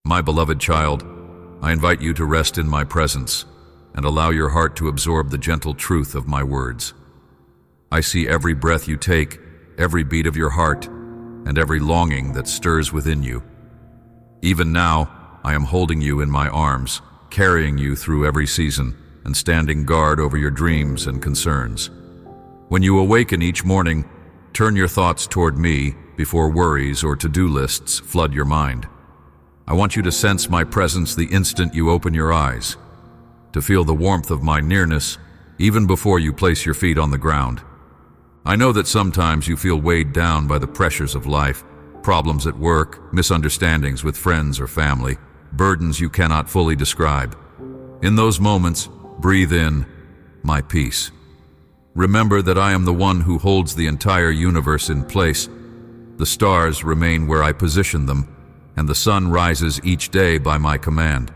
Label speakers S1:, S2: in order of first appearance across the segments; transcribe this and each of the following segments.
S1: My beloved child, I invite you to rest in my presence and allow your heart to absorb the gentle truth of my words. I see every breath you take, every beat of your heart, and every longing that stirs within you. Even now, I am holding you in my arms, carrying you through every season, and standing guard over your dreams and concerns. When you awaken each morning, turn your thoughts toward me before worries or to-do lists flood your mind. I want you to sense my presence the instant you open your eyes, to feel the warmth of my nearness even before you place your feet on the ground. I know that sometimes you feel weighed down by the pressures of life, problems at work, misunderstandings with friends or family, burdens you cannot fully describe. In those moments, breathe in my peace. Remember that I am the one who holds the entire universe in place. The stars remain where I position them, and the sun rises each day by my command.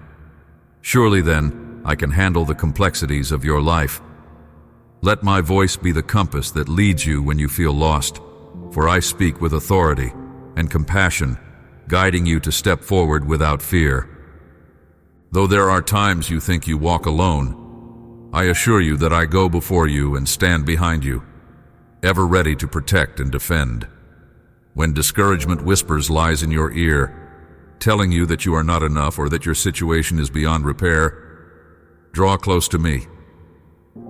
S1: Surely then, I can handle the complexities of your life. Let my voice be the compass that leads you when you feel lost, for I speak with authority and compassion, guiding you to step forward without fear. Though there are times you think you walk alone, I assure you that I go before you and stand behind you, ever ready to protect and defend. When discouragement whispers lies in your ear, telling you that you are not enough or that your situation is beyond repair, draw close to me.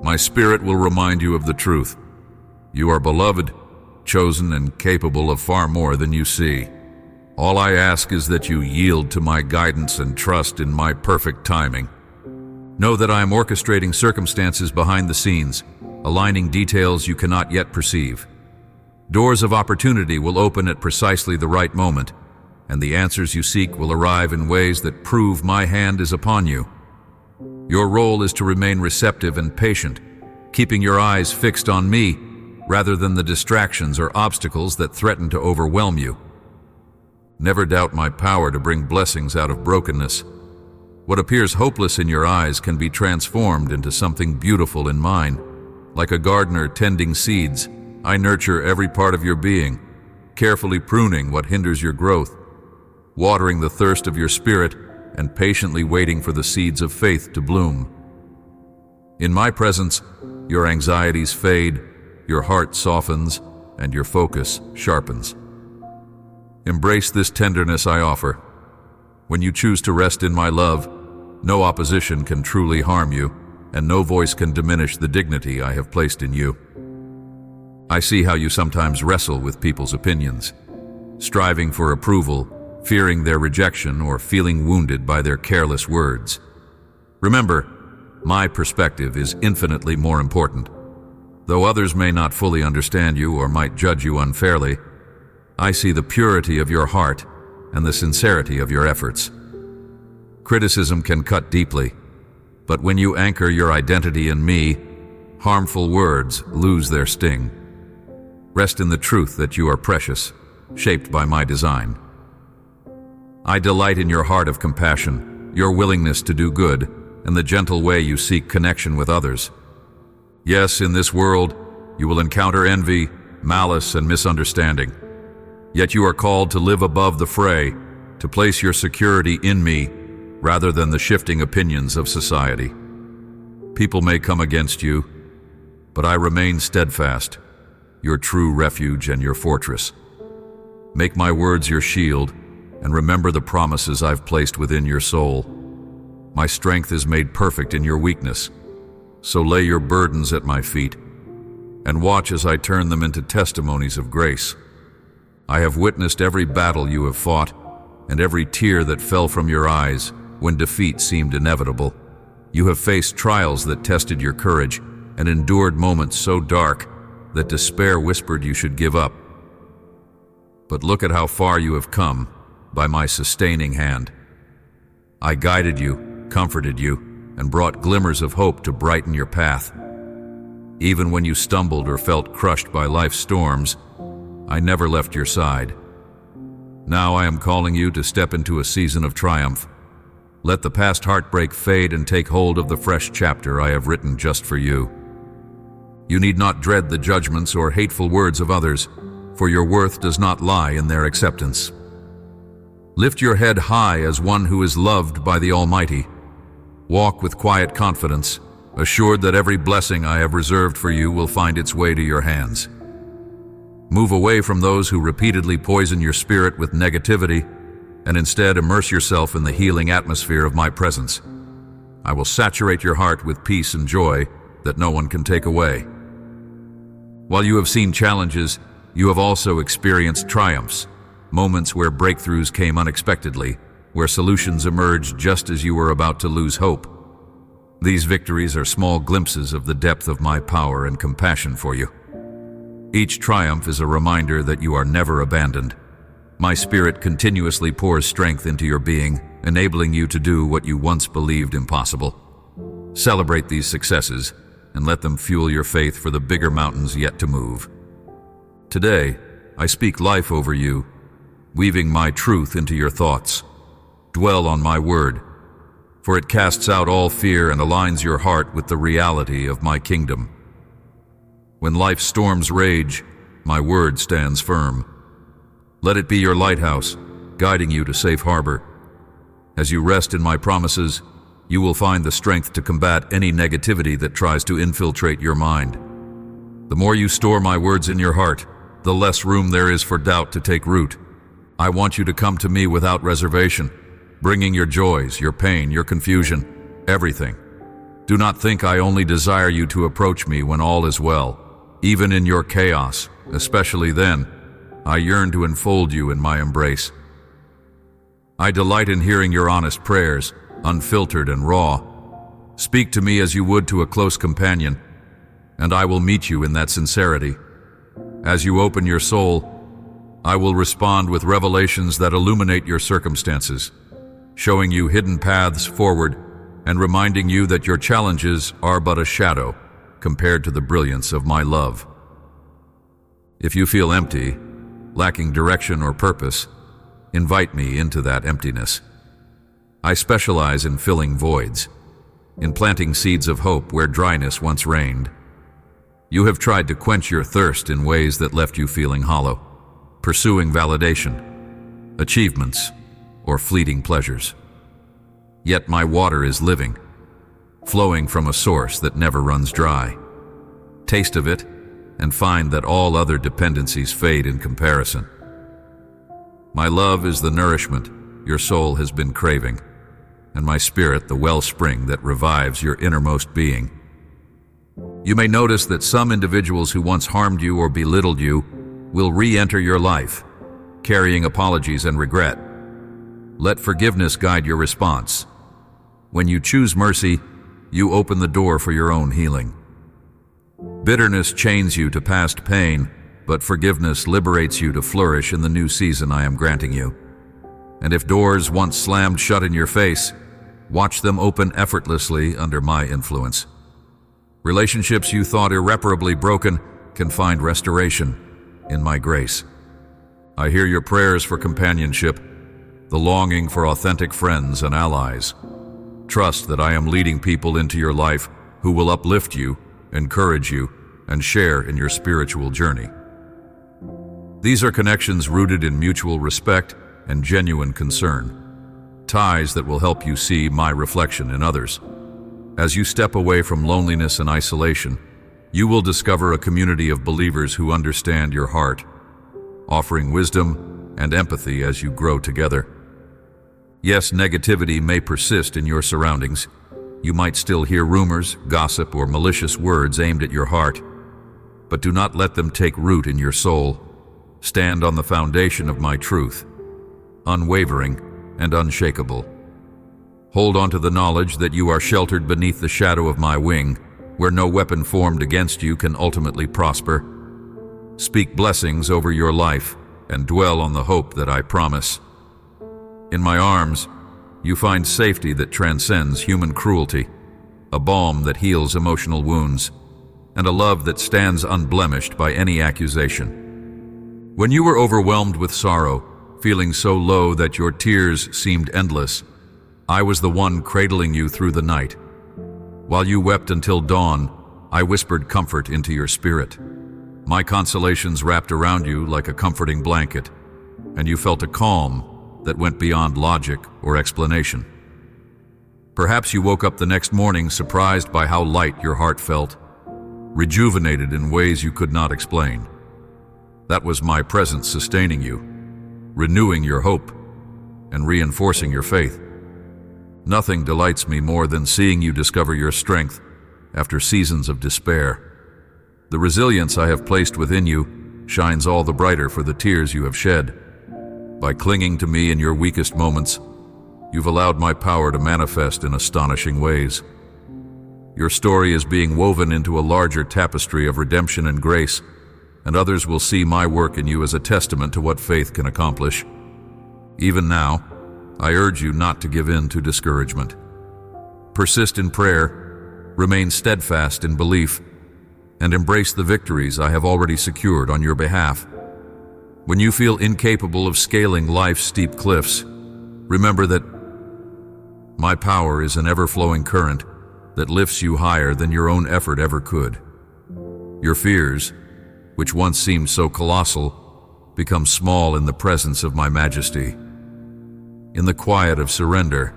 S1: My spirit will remind you of the truth. You are beloved, chosen, and capable of far more than you see. All I ask is that you yield to my guidance and trust in my perfect timing. Know that I am orchestrating circumstances behind the scenes, aligning details you cannot yet perceive. Doors of opportunity will open at precisely the right moment, and the answers you seek will arrive in ways that prove my hand is upon you. Your role is to remain receptive and patient, keeping your eyes fixed on me rather than the distractions or obstacles that threaten to overwhelm you. Never doubt my power to bring blessings out of brokenness. What appears hopeless in your eyes can be transformed into something beautiful in mine. Like a gardener tending seeds, I nurture every part of your being, carefully pruning what hinders your growth, watering the thirst of your spirit, and patiently waiting for the seeds of faith to bloom. In my presence, your anxieties fade, your heart softens, and your focus sharpens. Embrace this tenderness I offer. When you choose to rest in my love, no opposition can truly harm you, and no voice can diminish the dignity I have placed in you. I see how you sometimes wrestle with people's opinions, striving for approval, fearing their rejection, or feeling wounded by their careless words. Remember, my perspective is infinitely more important. Though others may not fully understand you or might judge you unfairly, I see the purity of your heart and the sincerity of your efforts. Criticism can cut deeply, but when you anchor your identity in me, harmful words lose their sting. Rest in the truth that you are precious, shaped by my design. I delight in your heart of compassion, your willingness to do good, and the gentle way you seek connection with others. Yes, in this world, you will encounter envy, malice, and misunderstanding. Yet you are called to live above the fray, to place your security in me rather than the shifting opinions of society. People may come against you, but I remain steadfast, your true refuge and your fortress. Make my words your shield, and remember the promises I've placed within your soul. My strength is made perfect in your weakness, so lay your burdens at my feet, and watch as I turn them into testimonies of grace. I have witnessed every battle you have fought, and every tear that fell from your eyes when defeat seemed inevitable. You have faced trials that tested your courage, and endured moments so dark that despair whispered you should give up. But look at how far you have come by my sustaining hand. I guided you, comforted you, and brought glimmers of hope to brighten your path. Even when you stumbled or felt crushed by life's storms, I never left your side. Now I am calling you to step into a season of triumph. Let the past heartbreak fade and take hold of the fresh chapter I have written just for you. You need not dread the judgments or hateful words of others, for your worth does not lie in their acceptance. Lift your head high as one who is loved by the Almighty. Walk with quiet confidence, assured that every blessing I have reserved for you will find its way to your hands. Move away from those who repeatedly poison your spirit with negativity, and instead immerse yourself in the healing atmosphere of my presence. I will saturate your heart with peace and joy that no one can take away. While you have seen challenges, you have also experienced triumphs, moments where breakthroughs came unexpectedly, where solutions emerged just as you were about to lose hope. These victories are small glimpses of the depth of my power and compassion for you. Each triumph is a reminder that you are never abandoned. My spirit continuously pours strength into your being, enabling you to do what you once believed impossible. Celebrate these successes and let them fuel your faith for the bigger mountains yet to move. Today, I speak life over you, weaving my truth into your thoughts. Dwell on my word, for it casts out all fear and aligns your heart with the reality of my kingdom. When life's storms rage, my word stands firm. Let it be your lighthouse, guiding you to safe harbor. As you rest in my promises, you will find the strength to combat any negativity that tries to infiltrate your mind. The more you store my words in your heart, the less room there is for doubt to take root. I want you to come to me without reservation, bringing your joys, your pain, your confusion, everything. Do not think I only desire you to approach me when all is well. Even in your chaos, especially then, I yearn to enfold you in my embrace. I delight in hearing your honest prayers, unfiltered and raw. Speak to me as you would to a close companion, and I will meet you in that sincerity. As you open your soul, I will respond with revelations that illuminate your circumstances, showing you hidden paths forward and reminding you that your challenges are but a shadow compared to the brilliance of my love. If you feel empty, lacking direction or purpose, invite me into that emptiness. I specialize in filling voids, in planting seeds of hope where dryness once reigned. You have tried to quench your thirst in ways that left you feeling hollow, pursuing validation, achievements, or fleeting pleasures. Yet my water is living, flowing from a source that never runs dry. Taste of it, and find that all other dependencies fade in comparison. My love is the nourishment your soul has been craving, and my spirit the wellspring that revives your innermost being. You may notice that some individuals who once harmed you or belittled you will re-enter your life, carrying apologies and regret. Let forgiveness guide your response. When you choose mercy, you open the door for your own healing. Bitterness chains you to past pain, but forgiveness liberates you to flourish in the new season I am granting you. And if doors once slammed shut in your face, watch them open effortlessly under my influence. Relationships you thought irreparably broken can find restoration in my grace. I hear your prayers for companionship, the longing for authentic friends and allies. Trust that I am leading people into your life who will uplift you, encourage you, and share in your spiritual journey. These are connections rooted in mutual respect and genuine concern, ties that will help you see my reflection in others. As you step away from loneliness and isolation, you will discover a community of believers who understand your heart, offering wisdom and empathy as you grow together. Yes, negativity may persist in your surroundings. You might still hear rumors, gossip, or malicious words aimed at your heart, but do not let them take root in your soul. Stand on the foundation of my truth, unwavering and unshakable. Hold on to the knowledge that you are sheltered beneath the shadow of my wing, where no weapon formed against you can ultimately prosper. Speak blessings over your life and dwell on the hope that I promise. In my arms, you find safety that transcends human cruelty, a balm that heals emotional wounds, and a love that stands unblemished by any accusation. When you were overwhelmed with sorrow, feeling so low that your tears seemed endless, I was the one cradling you through the night. While you wept until dawn, I whispered comfort into your spirit. My consolations wrapped around you like a comforting blanket, and you felt a calm, that went beyond logic or explanation. Perhaps you woke up the next morning surprised by how light your heart felt, rejuvenated in ways you could not explain. That was my presence sustaining you, renewing your hope, and reinforcing your faith. Nothing delights me more than seeing you discover your strength after seasons of despair. The resilience I have placed within you shines all the brighter for the tears you have shed. By clinging to me in your weakest moments, you've allowed my power to manifest in astonishing ways. Your story is being woven into a larger tapestry of redemption and grace, and others will see my work in you as a testament to what faith can accomplish. Even now, I urge you not to give in to discouragement. Persist in prayer, remain steadfast in belief, and embrace the victories I have already secured on your behalf. When you feel incapable of scaling life's steep cliffs, remember that my power is an ever-flowing current that lifts you higher than your own effort ever could. Your fears, which once seemed so colossal, become small in the presence of my majesty. In the quiet of surrender,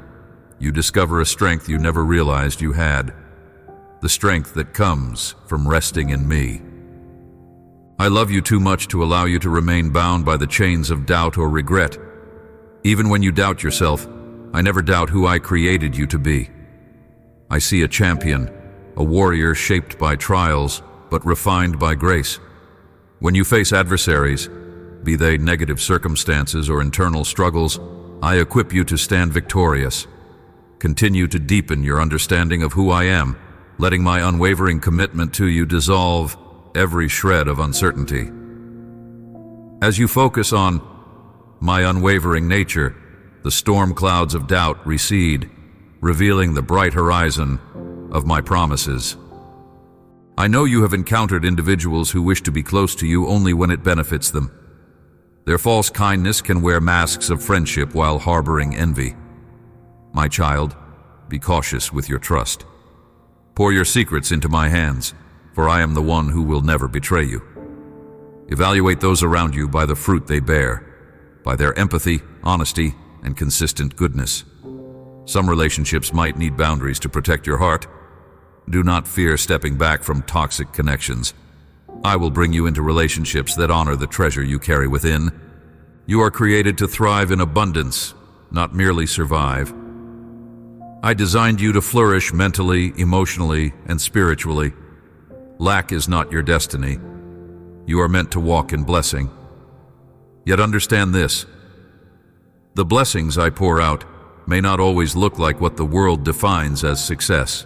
S1: you discover a strength you never realized you had, the strength that comes from resting in me. I love you too much to allow you to remain bound by the chains of doubt or regret. Even when you doubt yourself, I never doubt who I created you to be. I see a champion, a warrior shaped by trials, but refined by grace. When you face adversaries, be they negative circumstances or internal struggles, I equip you to stand victorious. Continue to deepen your understanding of who I am, letting my unwavering commitment to you dissolve every shred of uncertainty. As you focus on my unwavering nature, the storm clouds of doubt recede, revealing the bright horizon of my promises. I know you have encountered individuals who wish to be close to you only when it benefits them. Their false kindness can wear masks of friendship while harboring envy. My child, be cautious with your trust. Pour your secrets into my hands, for I am the one who will never betray you. Evaluate those around you by the fruit they bear, by their empathy, honesty, and consistent goodness. Some relationships might need boundaries to protect your heart. Do not fear stepping back from toxic connections. I will bring you into relationships that honor the treasure you carry within. You are created to thrive in abundance, not merely survive. I designed you to flourish mentally, emotionally, and spiritually. Lack is not your destiny. You are meant to walk in blessing. Yet understand this: the blessings I pour out may not always look like what the world defines as success.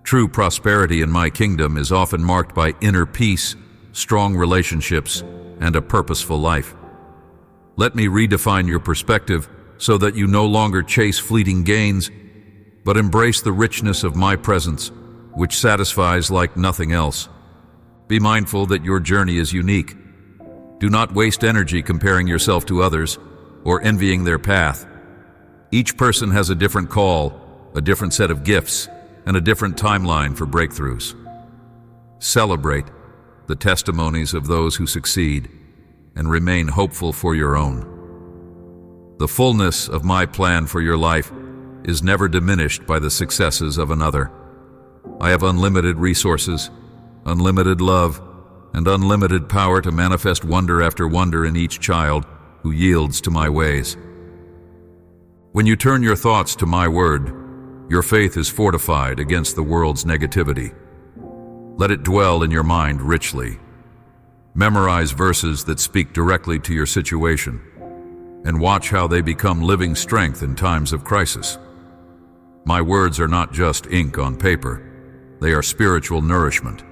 S1: True prosperity in my kingdom is often marked by inner peace, strong relationships, and a purposeful life. Let me redefine your perspective so that you no longer chase fleeting gains, but embrace the richness of my presence, which satisfies like nothing else. Be mindful that your journey is unique. Do not waste energy comparing yourself to others or envying their path. Each person has a different call, a different set of gifts, and a different timeline for breakthroughs. Celebrate the testimonies of those who succeed and remain hopeful for your own. The fullness of my plan for your life is never diminished by the successes of another. I have unlimited resources, unlimited love, and unlimited power to manifest wonder after wonder in each child who yields to my ways. When you turn your thoughts to my word, your faith is fortified against the world's negativity. Let it dwell in your mind richly. Memorize verses that speak directly to your situation, and watch how they become living strength in times of crisis. My words are not just ink on paper. They are spiritual nourishment,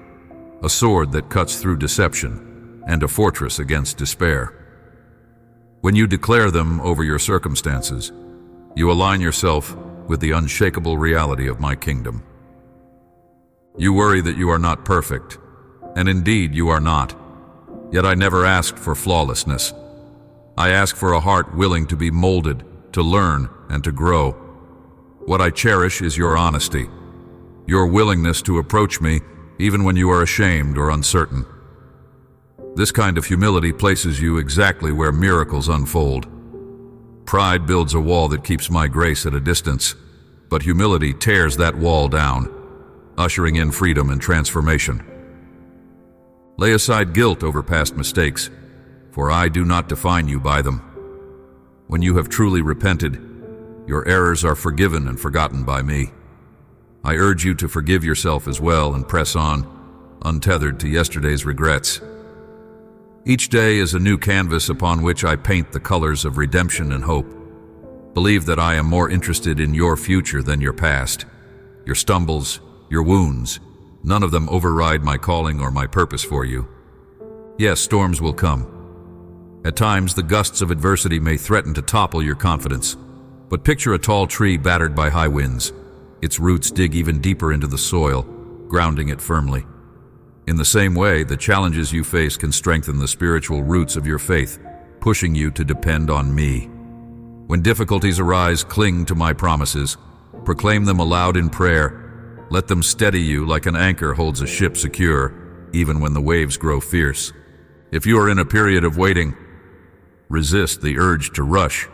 S1: a sword that cuts through deception, and a fortress against despair. When you declare them over your circumstances, you align yourself with the unshakable reality of my kingdom. You worry that you are not perfect, and indeed you are not. Yet I never asked for flawlessness. I ask for a heart willing to be molded, to learn, and to grow. What I cherish is your honesty, your willingness to approach me even when you are ashamed or uncertain. This kind of humility places you exactly where miracles unfold. Pride builds a wall that keeps my grace at a distance, but humility tears that wall down, ushering in freedom and transformation. Lay aside guilt over past mistakes, for I do not define you by them. When you have truly repented, your errors are forgiven and forgotten by me. I urge you to forgive yourself as well and press on, untethered to yesterday's regrets. Each day is a new canvas upon which I paint the colors of redemption and hope. Believe that I am more interested in your future than your past. Your stumbles, your wounds, none of them override my calling or my purpose for you. Yes, storms will come. At times, the gusts of adversity may threaten to topple your confidence. But picture a tall tree battered by high winds. Its roots dig even deeper into the soil, grounding it firmly. In the same way, the challenges you face can strengthen the spiritual roots of your faith, pushing you to depend on me. When difficulties arise, cling to my promises. Proclaim them aloud in prayer. Let them steady you like an anchor holds a ship secure, even when the waves grow fierce. If you are in a period of waiting, resist the urge to rush.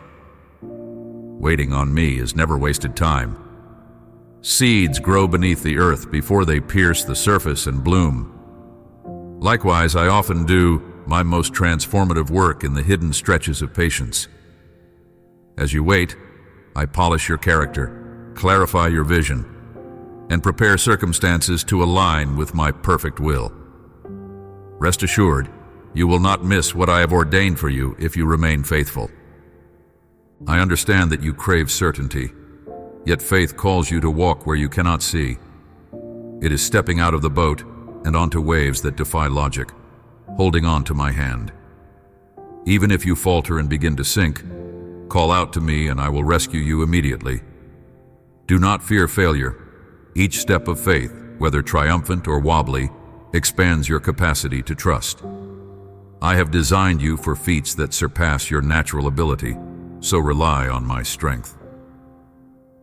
S1: Waiting on me is never wasted time. Seeds grow beneath the earth before they pierce the surface and bloom. Likewise, I often do my most transformative work in the hidden stretches of patience. As you wait, I polish your character, clarify your vision, and prepare circumstances to align with my perfect will. Rest assured, you will not miss what I have ordained for you if you remain faithful. I understand that you crave certainty, yet faith calls you to walk where you cannot see. It is stepping out of the boat and onto waves that defy logic, holding on to my hand. Even if you falter and begin to sink, call out to me and I will rescue you immediately. Do not fear failure. Each step of faith, whether triumphant or wobbly, expands your capacity to trust. I have designed you for feats that surpass your natural ability, so rely on my strength.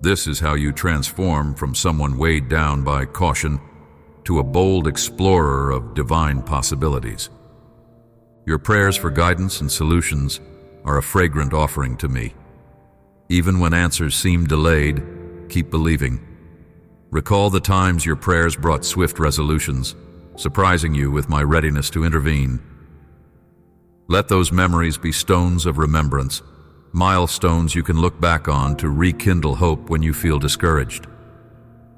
S1: This is how you transform from someone weighed down by caution to a bold explorer of divine possibilities. Your prayers for guidance and solutions are a fragrant offering to me. Even when answers seem delayed, keep believing. Recall the times your prayers brought swift resolutions, surprising you with my readiness to intervene. Let those memories be stones of remembrance, milestones you can look back on to rekindle hope when you feel discouraged.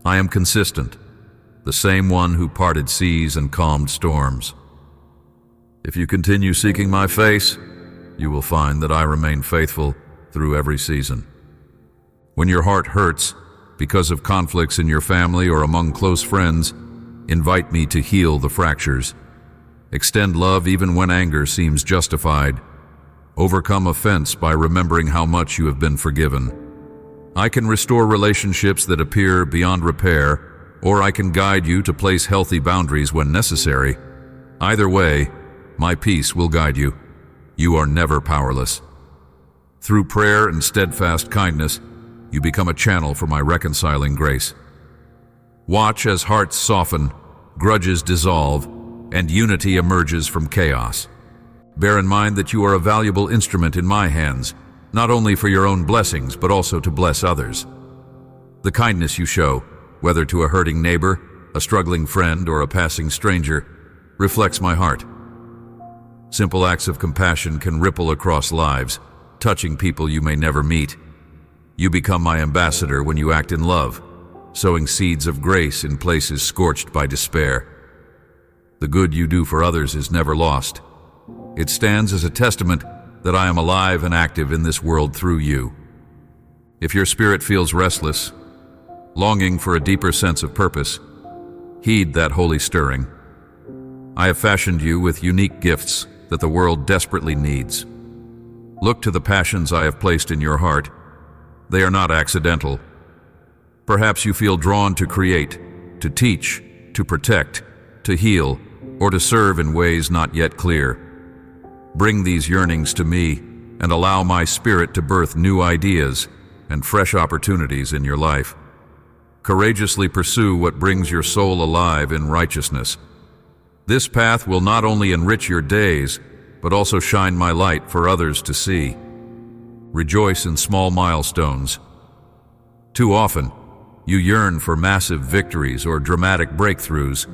S1: I am consistent, the same one who parted seas and calmed storms. If you continue seeking my face, you will find that I remain faithful through every season. When your heart hurts because of conflicts in your family or among close friends, invite me to heal the fractures. Extend love even when anger seems justified. Overcome offense by remembering how much you have been forgiven. I can restore relationships that appear beyond repair, or I can guide you to place healthy boundaries when necessary. Either way, my peace will guide you. You are never powerless. Through prayer and steadfast kindness, you become a channel for my reconciling grace. Watch as hearts soften, grudges dissolve, and unity emerges from chaos. Bear in mind that you are a valuable instrument in my hands, not only for your own blessings, but also to bless others. The kindness you show, whether to a hurting neighbor, a struggling friend, or a passing stranger, reflects my heart. Simple acts of compassion can ripple across lives, touching people you may never meet. You become my ambassador when you act in love, sowing seeds of grace in places scorched by despair. The good you do for others is never lost. It stands as a testament that I am alive and active in this world through you. If your spirit feels restless, longing for a deeper sense of purpose, heed that holy stirring. I have fashioned you with unique gifts that the world desperately needs. Look to the passions I have placed in your heart. They are not accidental. Perhaps you feel drawn to create, to teach, to protect, to heal, or to serve in ways not yet clear. Bring these yearnings to me and allow my spirit to birth new ideas and fresh opportunities in your life. Courageously pursue what brings your soul alive in righteousness. This path will not only enrich your days, but also shine my light for others to see. Rejoice in small milestones. Too often, you yearn for massive victories or dramatic breakthroughs,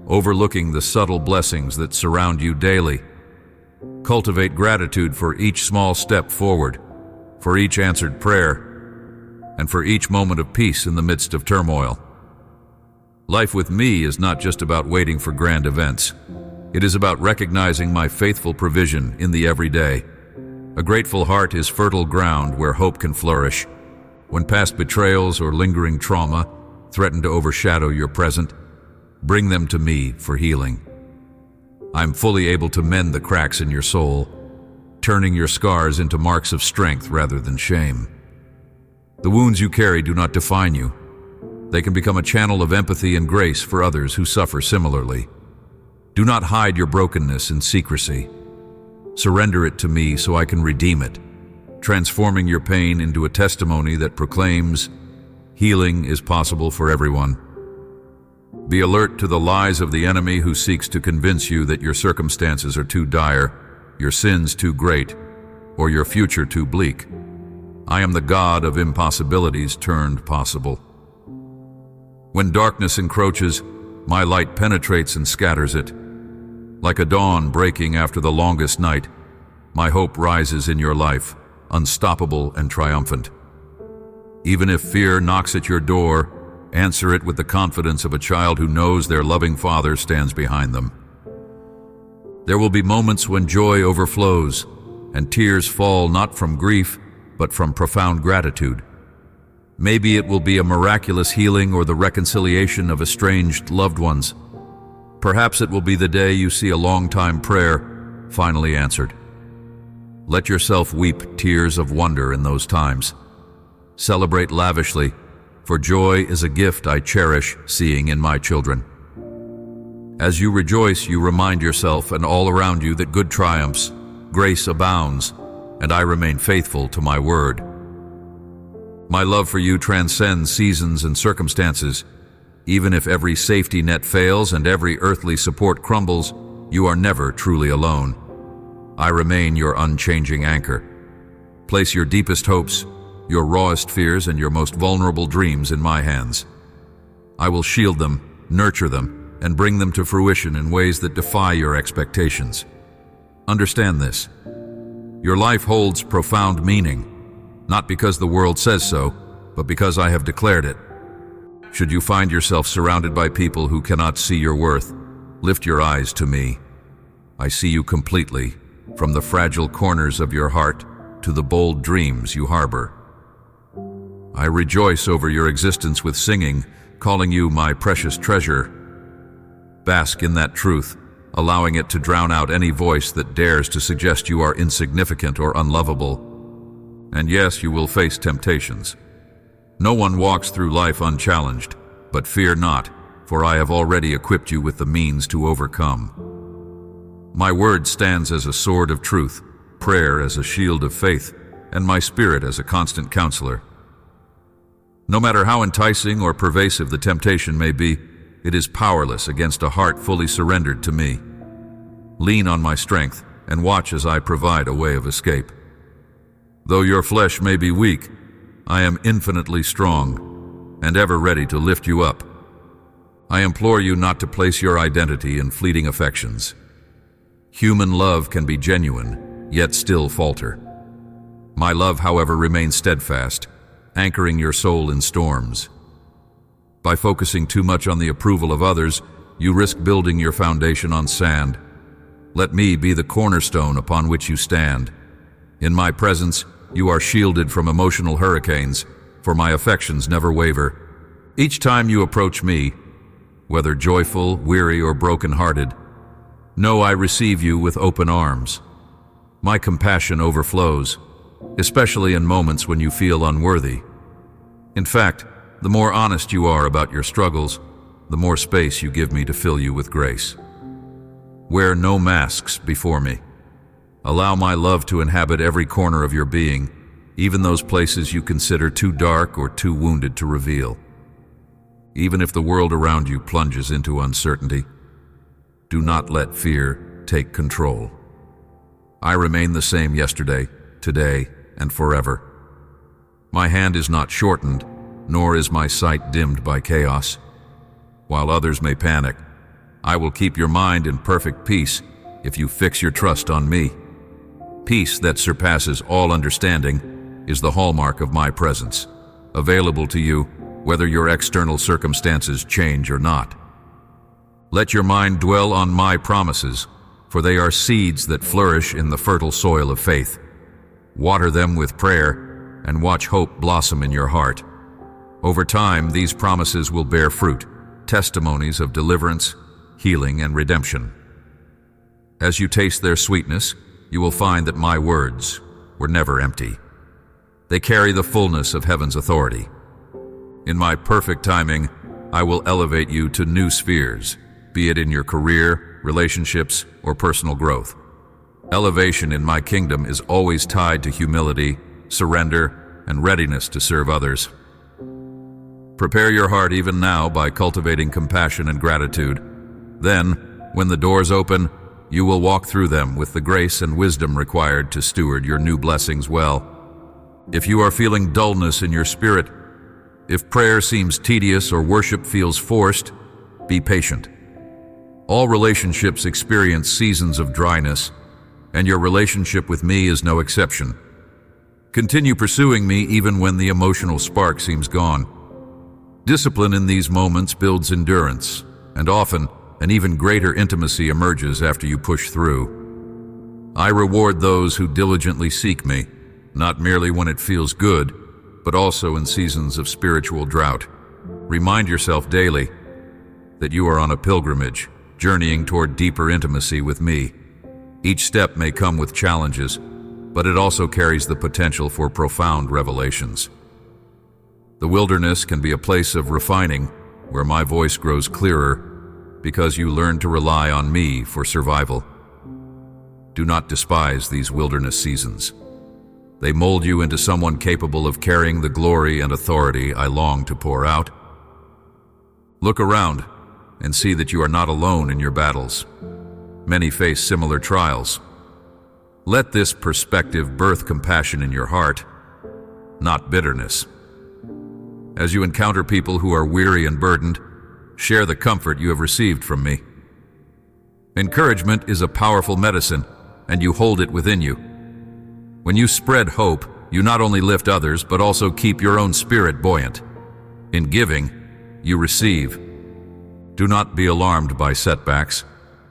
S1: overlooking the subtle blessings that surround you daily. Cultivate gratitude for each small step forward, for each answered prayer, and for each moment of peace in the midst of turmoil. Life with me is not just about waiting for grand events. It is about recognizing my faithful provision in the everyday. A grateful heart is fertile ground where hope can flourish. When past betrayals or lingering trauma threaten to overshadow your present, bring them to me for healing. I'm fully able to mend the cracks in your soul, turning your scars into marks of strength rather than shame. The wounds you carry do not define you. They can become a channel of empathy and grace for others who suffer similarly. Do not hide your brokenness in secrecy. Surrender it to me so I can redeem it, transforming your pain into a testimony that proclaims healing is possible for everyone. Be alert to the lies of the enemy who seeks to convince you that your circumstances are too dire, your sins too great, or your future too bleak. I am the God of impossibilities turned possible. When darkness encroaches, my light penetrates and scatters it. Like a dawn breaking after the longest night, my hope rises in your life, unstoppable and triumphant. Even if fear knocks at your door, answer it with the confidence of a child who knows their loving Father stands behind them. There will be moments when joy overflows, and tears fall not from grief, but from profound gratitude. Maybe it will be a miraculous healing or the reconciliation of estranged loved ones. Perhaps it will be the day you see a long-time prayer finally answered. Let yourself weep tears of wonder in those times. Celebrate lavishly, for joy is a gift I cherish seeing in my children. As you rejoice, you remind yourself and all around you that good triumphs, grace abounds, and I remain faithful to my word. My love for you transcends seasons and circumstances. Even if every safety net fails and every earthly support crumbles, you are never truly alone. I remain your unchanging anchor. Place your deepest hopes, your rawest fears, and your most vulnerable dreams in my hands. I will shield them, nurture them, and bring them to fruition in ways that defy your expectations. Understand this. Your life holds profound meaning, not because the world says so, but because I have declared it. Should you find yourself surrounded by people who cannot see your worth, lift your eyes to me. I see you completely, from the fragile corners of your heart to the bold dreams you harbor. I rejoice over your existence with singing, calling you my precious treasure. Bask in that truth, allowing it to drown out any voice that dares to suggest you are insignificant or unlovable. And yes, you will face temptations. No one walks through life unchallenged, but fear not, for I have already equipped you with the means to overcome. My word stands as a sword of truth, prayer as a shield of faith, and my spirit as a constant counselor. No matter how enticing or pervasive the temptation may be, it is powerless against a heart fully surrendered to me. Lean on my strength and watch as I provide a way of escape. Though your flesh may be weak, I am infinitely strong and ever ready to lift you up. I implore you not to place your identity in fleeting affections. Human love can be genuine, yet still falter. My love, however, remains steadfast, anchoring your soul in storms. By focusing too much on the approval of others, you risk building your foundation on sand. Let me be the cornerstone upon which you stand. In my presence, you are shielded from emotional hurricanes, for my affections never waver. Each time you approach me, whether joyful, weary, or broken-hearted, know I receive you with open arms. My compassion overflows, especially in moments when you feel unworthy. In fact, the more honest you are about your struggles, the more space you give me to fill you with grace. Wear no masks before me. Allow my love to inhabit every corner of your being, even those places you consider too dark or too wounded to reveal. Even if the world around you plunges into uncertainty, do not let fear take control. I remain the same yesterday, today, and forever. My hand is not shortened, nor is my sight dimmed by chaos. While others may panic, I will keep your mind in perfect peace if you fix your trust on me. Peace that surpasses all understanding is the hallmark of my presence, available to you whether your external circumstances change or not. Let your mind dwell on my promises, for they are seeds that flourish in the fertile soil of faith. Water them with prayer and watch hope blossom in your heart. Over time, these promises will bear fruit, testimonies of deliverance, healing, and redemption. As you taste their sweetness, you will find that my words were never empty. They carry the fullness of heaven's authority. In my perfect timing, I will elevate you to new spheres, be it in your career, relationships, or personal growth. Elevation in my kingdom is always tied to humility, surrender, and readiness to serve others. Prepare your heart even now by cultivating compassion and gratitude. Then, when the doors open, you will walk through them with the grace and wisdom required to steward your new blessings well. If you are feeling dullness in your spirit, if prayer seems tedious or worship feels forced, be patient. All relationships experience seasons of dryness, and your relationship with me is no exception. Continue pursuing me even when the emotional spark seems gone. Discipline in these moments builds endurance, and often an even greater intimacy emerges after you push through. I reward those who diligently seek me, not merely when it feels good, but also in seasons of spiritual drought. Remind yourself daily that you are on a pilgrimage, journeying toward deeper intimacy with me. Each step may come with challenges, but it also carries the potential for profound revelations. The wilderness can be a place of refining, where my voice grows clearer, because you learn to rely on me for survival. Do not despise these wilderness seasons. They mold you into someone capable of carrying the glory and authority I long to pour out. Look around and see that you are not alone in your battles. Many face similar trials. Let this perspective birth compassion in your heart, not bitterness. As you encounter people who are weary and burdened, share the comfort you have received from me. Encouragement is a powerful medicine, and you hold it within you. When you spread hope, you not only lift others, but also keep your own spirit buoyant. In giving, you receive. Do not be alarmed by setbacks.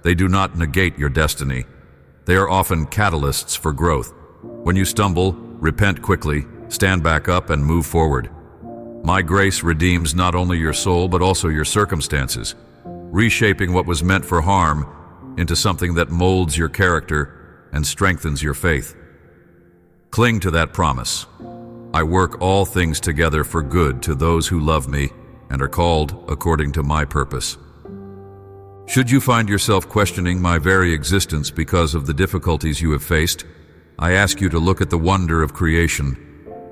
S1: They do not negate your destiny. They are often catalysts for growth. When you stumble, repent quickly, stand back up, and move forward. My grace redeems not only your soul, but also your circumstances, reshaping what was meant for harm into something that molds your character and strengthens your faith. Cling to that promise. I work all things together for good to those who love me and are called according to my purpose. Should you find yourself questioning my very existence because of the difficulties you have faced, I ask you to look at the wonder of creation,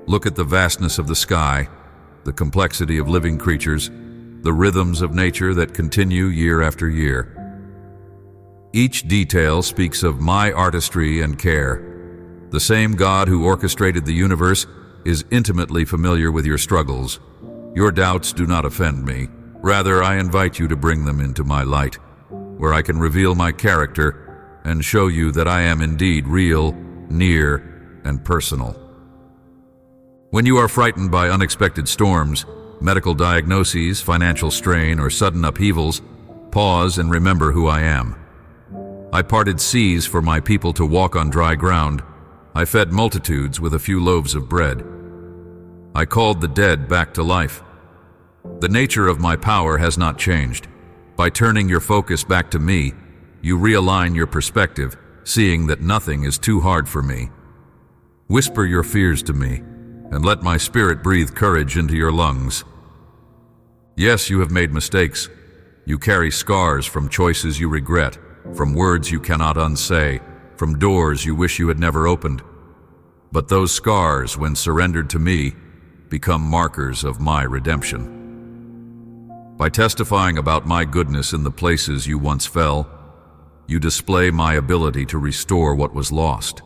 S1: look at the vastness of the sky, the complexity of living creatures, the rhythms of nature that continue year after year. Each detail speaks of my artistry and care. The same God who orchestrated the universe is intimately familiar with your struggles. Your doubts do not offend me. Rather, I invite you to bring them into my light, where I can reveal my character and show you that I am indeed real, near, and personal. When you are frightened by unexpected storms, medical diagnoses, financial strain, or sudden upheavals, pause and remember who I am. I parted seas for my people to walk on dry ground. I fed multitudes with a few loaves of bread. I called the dead back to life. The nature of my power has not changed. By turning your focus back to me, you realign your perspective, seeing that nothing is too hard for me. Whisper your fears to me, and let my spirit breathe courage into your lungs. Yes, you have made mistakes. You carry scars from choices you regret, from words you cannot unsay, from doors you wish you had never opened. But those scars, when surrendered to me, become markers of my redemption. By testifying about my goodness in the places you once fell, you display my ability to restore what was lost.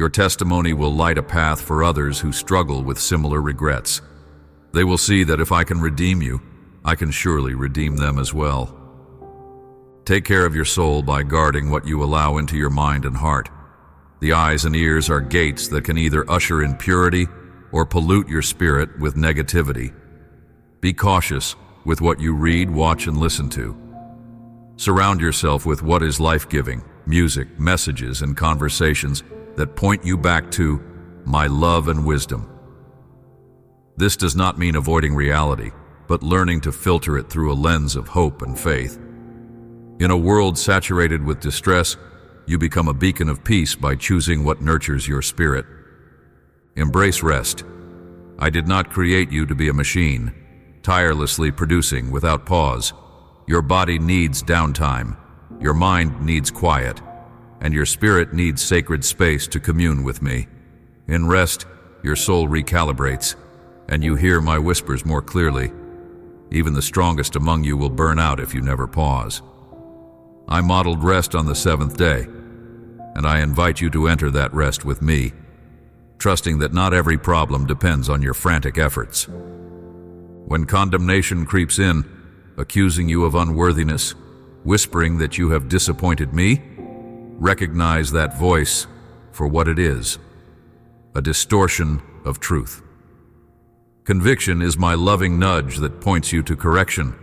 S1: Your testimony will light a path for others who struggle with similar regrets. They will see that if I can redeem you, I can surely redeem them as well. Take care of your soul by guarding what you allow into your mind and heart. The eyes and ears are gates that can either usher in purity or pollute your spirit with negativity. Be cautious with what you read, watch, and listen to. Surround yourself with what is life-giving, music, messages, and conversations that point you back to my love and wisdom. This does not mean avoiding reality, but learning to filter it through a lens of hope and faith. In a world saturated with distress, you become a beacon of peace by choosing what nurtures your spirit. Embrace rest. I did not create you to be a machine, tirelessly producing without pause. Your body needs downtime, your mind needs quiet, and your spirit needs sacred space to commune with me. In rest, your soul recalibrates, and you hear my whispers more clearly. Even the strongest among you will burn out if you never pause. I modeled rest on the seventh day, and I invite you to enter that rest with me, trusting that not every problem depends on your frantic efforts. When condemnation creeps in, accusing you of unworthiness, whispering that you have disappointed me, recognize that voice for what it is, a distortion of truth. Conviction is my loving nudge that points you to correction,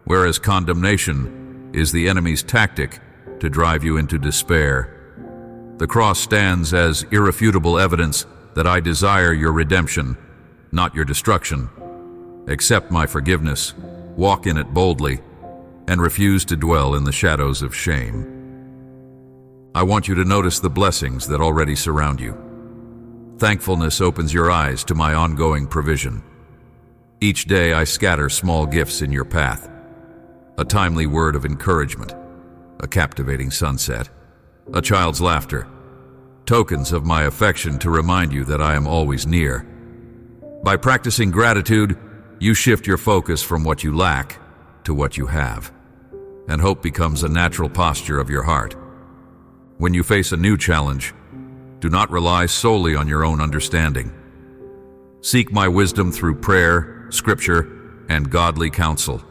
S1: whereas condemnation is the enemy's tactic to drive you into despair. The cross stands as irrefutable evidence that I desire your redemption, not your destruction. Accept my forgiveness, walk in it boldly, and refuse to dwell in the shadows of shame. I want you to notice the blessings that already surround you. Thankfulness opens your eyes to my ongoing provision. Each day I scatter small gifts in your path. A timely word of encouragement, a captivating sunset, a child's laughter, tokens of my affection to remind you that I am always near. By practicing gratitude, you shift your focus from what you lack to what you have, and hope becomes a natural posture of your heart. When you face a new challenge, do not rely solely on your own understanding. Seek my wisdom through prayer, scripture, and godly counsel.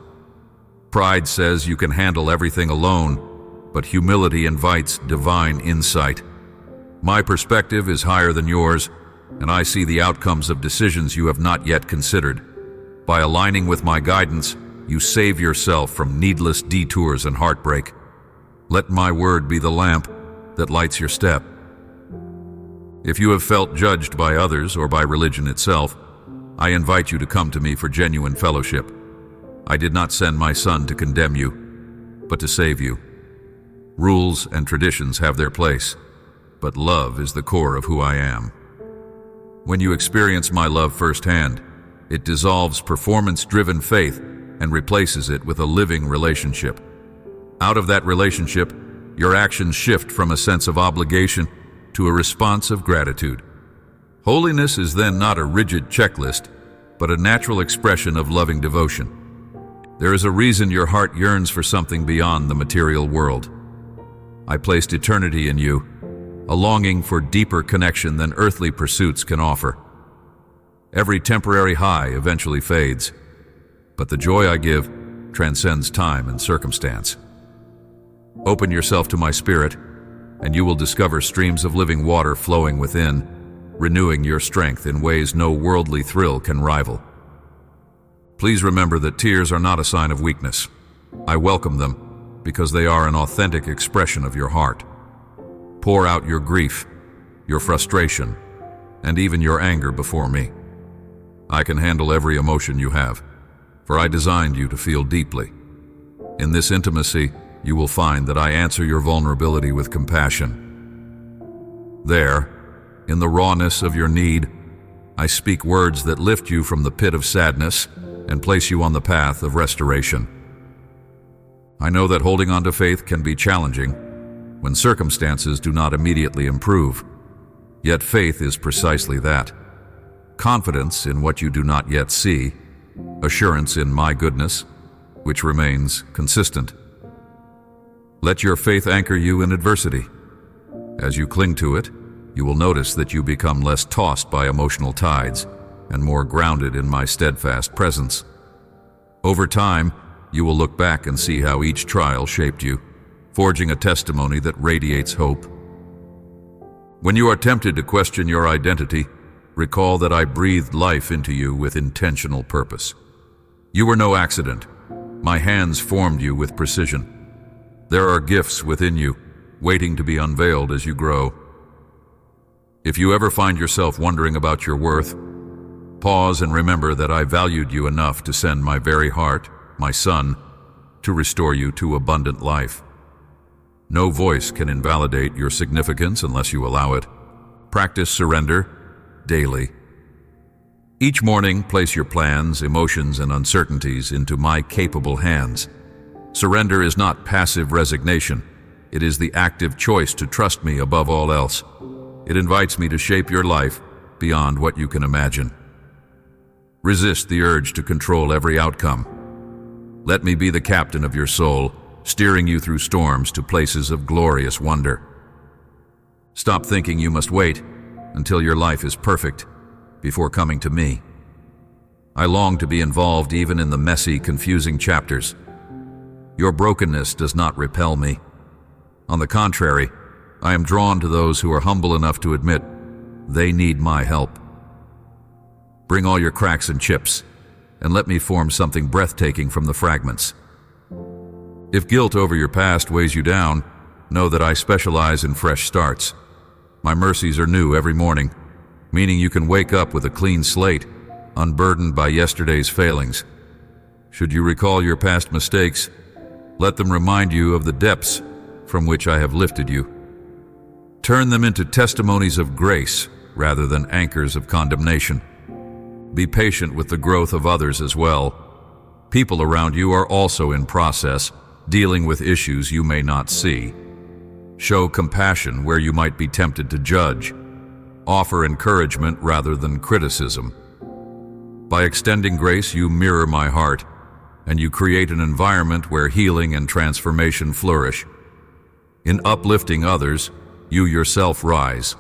S1: Pride says you can handle everything alone, but humility invites divine insight. My perspective is higher than yours, and I see the outcomes of decisions you have not yet considered. By aligning with my guidance, you save yourself from needless detours and heartbreak. Let my word be the lamp that lights your step. If you have felt judged by others or by religion itself, I invite you to come to me for genuine fellowship. I did not send my son to condemn you, but to save you. Rules and traditions have their place, but love is the core of who I am. When you experience my love firsthand, it dissolves performance-driven faith and replaces it with a living relationship. Out of that relationship, your actions shift from a sense of obligation to a response of gratitude. Holiness is then not a rigid checklist, but a natural expression of loving devotion. There is a reason your heart yearns for something beyond the material world. I placed eternity in you, a longing for deeper connection than earthly pursuits can offer. Every temporary high eventually fades, but the joy I give transcends time and circumstance. Open yourself to my spirit, and you will discover streams of living water flowing within, renewing your strength in ways no worldly thrill can rival. Please remember that tears are not a sign of weakness. I welcome them because they are an authentic expression of your heart. Pour out your grief, your frustration, and even your anger before me. I can handle every emotion you have, for I designed you to feel deeply. In this intimacy, you will find that I answer your vulnerability with compassion. There, in the rawness of your need, I speak words that lift you from the pit of sadness and place you on the path of restoration. I know that holding on to faith can be challenging when circumstances do not immediately improve. Yet faith is precisely that. Confidence in what you do not yet see, assurance in my goodness, which remains consistent. Let your faith anchor you in adversity. As you cling to it, you will notice that you become less tossed by emotional tides and more grounded in my steadfast presence. Over time, you will look back and see how each trial shaped you, forging a testimony that radiates hope. When you are tempted to question your identity, recall that I breathed life into you with intentional purpose. You were no accident. My hands formed you with precision. There are gifts within you, waiting to be unveiled as you grow. If you ever find yourself wondering about your worth, pause and remember that I valued you enough to send my very heart, my son, to restore you to abundant life. No voice can invalidate your significance unless you allow it. Practice surrender daily. Each morning, place your plans, emotions, and uncertainties into my capable hands. Surrender is not passive resignation. It is the active choice to trust me above all else. It invites me to shape your life beyond what you can imagine. Resist the urge to control every outcome. Let me be the captain of your soul, steering you through storms to places of glorious wonder. Stop thinking you must wait until your life is perfect before coming to me. I long to be involved even in the messy, confusing chapters. Your brokenness does not repel me. On the contrary, I am drawn to those who are humble enough to admit they need my help. Bring all your cracks and chips, and let me form something breathtaking from the fragments. If guilt over your past weighs you down, know that I specialize in fresh starts. My mercies are new every morning, meaning you can wake up with a clean slate, unburdened by yesterday's failings. Should you recall your past mistakes, let them remind you of the depths from which I have lifted you. Turn them into testimonies of grace rather than anchors of condemnation. Be patient with the growth of others as well. People around you are also in process, dealing with issues you may not see. Show compassion where you might be tempted to judge. Offer encouragement rather than criticism. By extending grace, you mirror my heart, and you create an environment where healing and transformation flourish. In uplifting others, you yourself rise.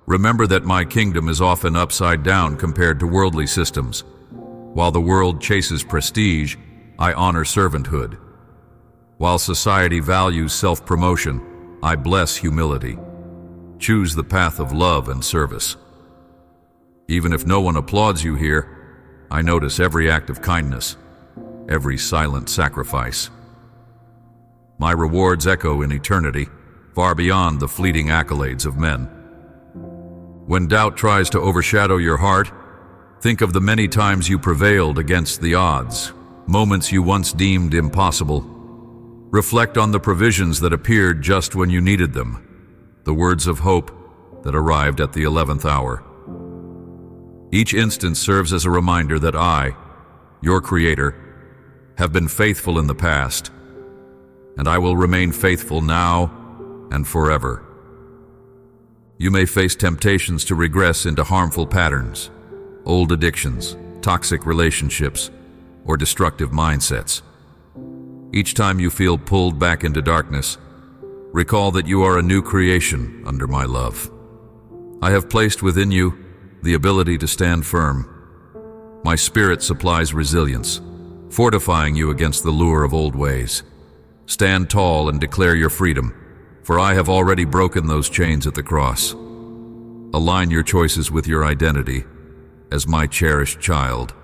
S1: Remember that my kingdom is often upside down compared to worldly systems. While the world chases prestige, I honor servanthood. While society values self-promotion, I bless humility. Choose the path of love and service. Even if no one applauds you here, I notice every act of kindness, every silent sacrifice. My rewards echo in eternity, far beyond the fleeting accolades of men. When doubt tries to overshadow your heart, think of the many times you prevailed against the odds, moments you once deemed impossible. Reflect on the provisions that appeared just when you needed them, the words of hope that arrived at the 11th hour. Each instance serves as a reminder that I, your Creator, have been faithful in the past, and I will remain faithful now and forever. You may face temptations to regress into harmful patterns, old addictions, toxic relationships, or destructive mindsets. Each time you feel pulled back into darkness, recall that you are a new creation under my love. I have placed within you the ability to stand firm. My spirit supplies resilience, fortifying you against the lure of old ways. Stand tall and declare your freedom, for I have already broken those chains at the cross. Align your choices with your identity as my cherished child,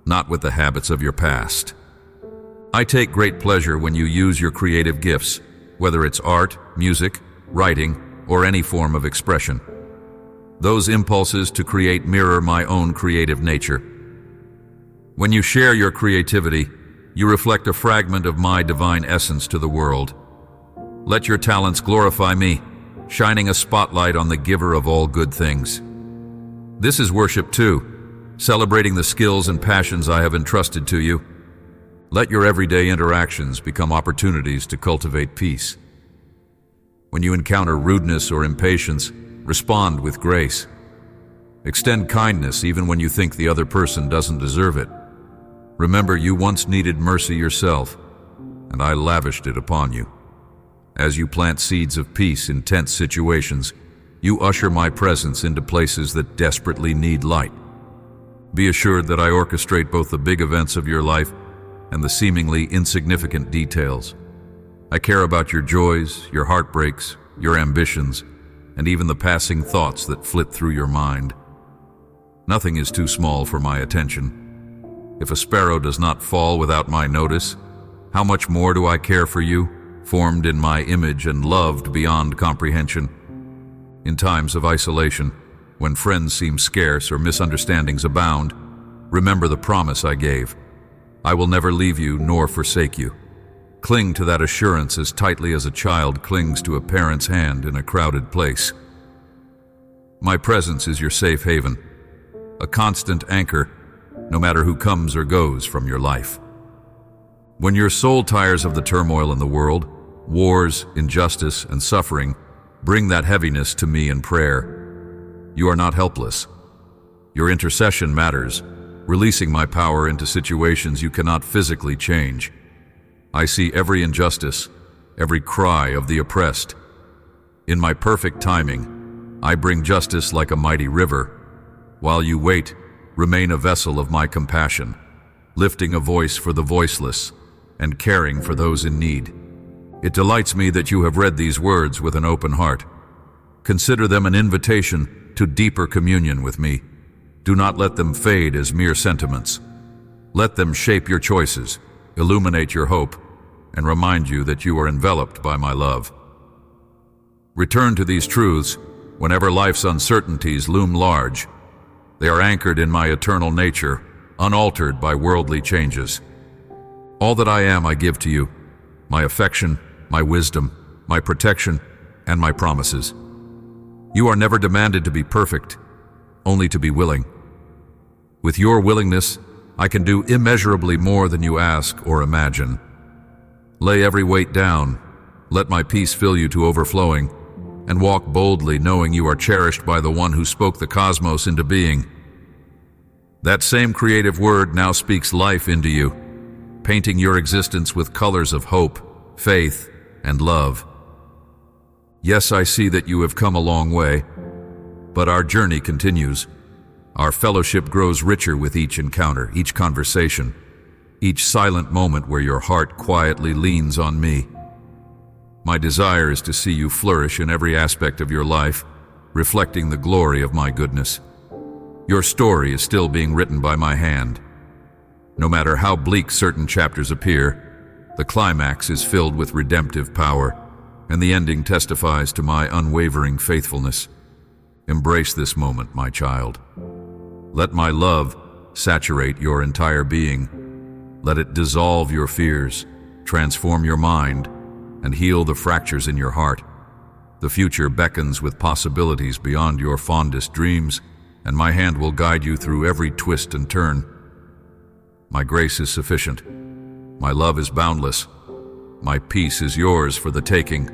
S1: not with the habits of your past. I take great pleasure when you use your creative gifts, whether it's art, music, writing, or any form of expression. Those impulses to create mirror my own creative nature. When you share your creativity, you reflect a fragment of my divine essence to the world. Let your talents glorify me, shining a spotlight on the giver of all good things. This is worship too, celebrating the skills and passions I have entrusted to you. Let your everyday interactions become opportunities to cultivate peace. When you encounter rudeness or impatience, respond with grace. Extend kindness even when you think the other person doesn't deserve it. Remember, you once needed mercy yourself, and I lavished it upon you. As you plant seeds of peace in tense situations, you usher my presence into places that desperately need light. Be assured that I orchestrate both the big events of your life and the seemingly insignificant details. I care about your joys, your heartbreaks, your ambitions, and even the passing thoughts that flit through your mind. Nothing is too small for my attention. If a sparrow does not fall without my notice, how much more do I care for you, formed in my image and loved beyond comprehension? In times of isolation, when friends seem scarce or misunderstandings abound, remember the promise I gave. I will never leave you nor forsake you. Cling to that assurance as tightly as a child clings to a parent's hand in a crowded place. My presence is your safe haven, a constant anchor, no matter who comes or goes from your life. When your soul tires of the turmoil in the world, wars, injustice, and suffering, bring that heaviness to me in prayer. You are not helpless. Your intercession matters, releasing my power into situations you cannot physically change. I see every injustice, every cry of the oppressed. In my perfect timing, I bring justice like a mighty river. While you wait, remain a vessel of my compassion, lifting a voice for the voiceless and caring for those in need. It delights me that you have read these words with an open heart. Consider them an invitation to deeper communion with me. Do not let them fade as mere sentiments. Let them shape your choices, illuminate your hope, and remind you that you are enveloped by my love. Return to these truths whenever life's uncertainties loom large. They are anchored in my eternal nature, unaltered by worldly changes. All that I am I give to you, my affection, my wisdom, my protection, and my promises. You are never demanded to be perfect, only to be willing. With your willingness, I can do immeasurably more than you ask or imagine. Lay every weight down, let my peace fill you to overflowing, and walk boldly knowing you are cherished by the one who spoke the cosmos into being. That same creative word now speaks life into you, painting your existence with colors of hope, faith, and love. Yes, I see that you have come a long way, but our journey continues. Our fellowship grows richer with each encounter, each conversation, each silent moment where your heart quietly leans on me. My desire is to see you flourish in every aspect of your life, reflecting the glory of my goodness. Your story is still being written by my hand. No matter how bleak certain chapters appear, the climax is filled with redemptive power, and the ending testifies to my unwavering faithfulness. Embrace this moment, my child. Let my love saturate your entire being. Let it dissolve your fears, transform your mind, and heal the fractures in your heart. The future beckons with possibilities beyond your fondest dreams, and my hand will guide you through every twist and turn. My grace is sufficient. My love is boundless. My peace is yours for the taking.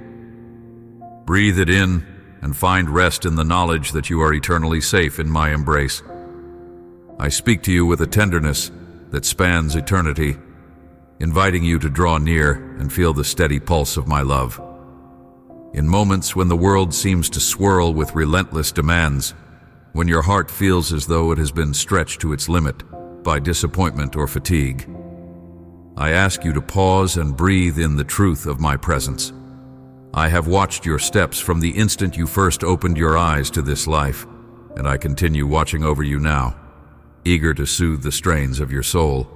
S1: Breathe it in and find rest in the knowledge that you are eternally safe in my embrace. I speak to you with a tenderness that spans eternity, inviting you to draw near and feel the steady pulse of my love. In moments when the world seems to swirl with relentless demands, when your heart feels as though it has been stretched to its limit by disappointment or fatigue, I ask you to pause and breathe in the truth of my presence. I have watched your steps from the instant you first opened your eyes to this life, and I continue watching over you now, eager to soothe the strains of your soul.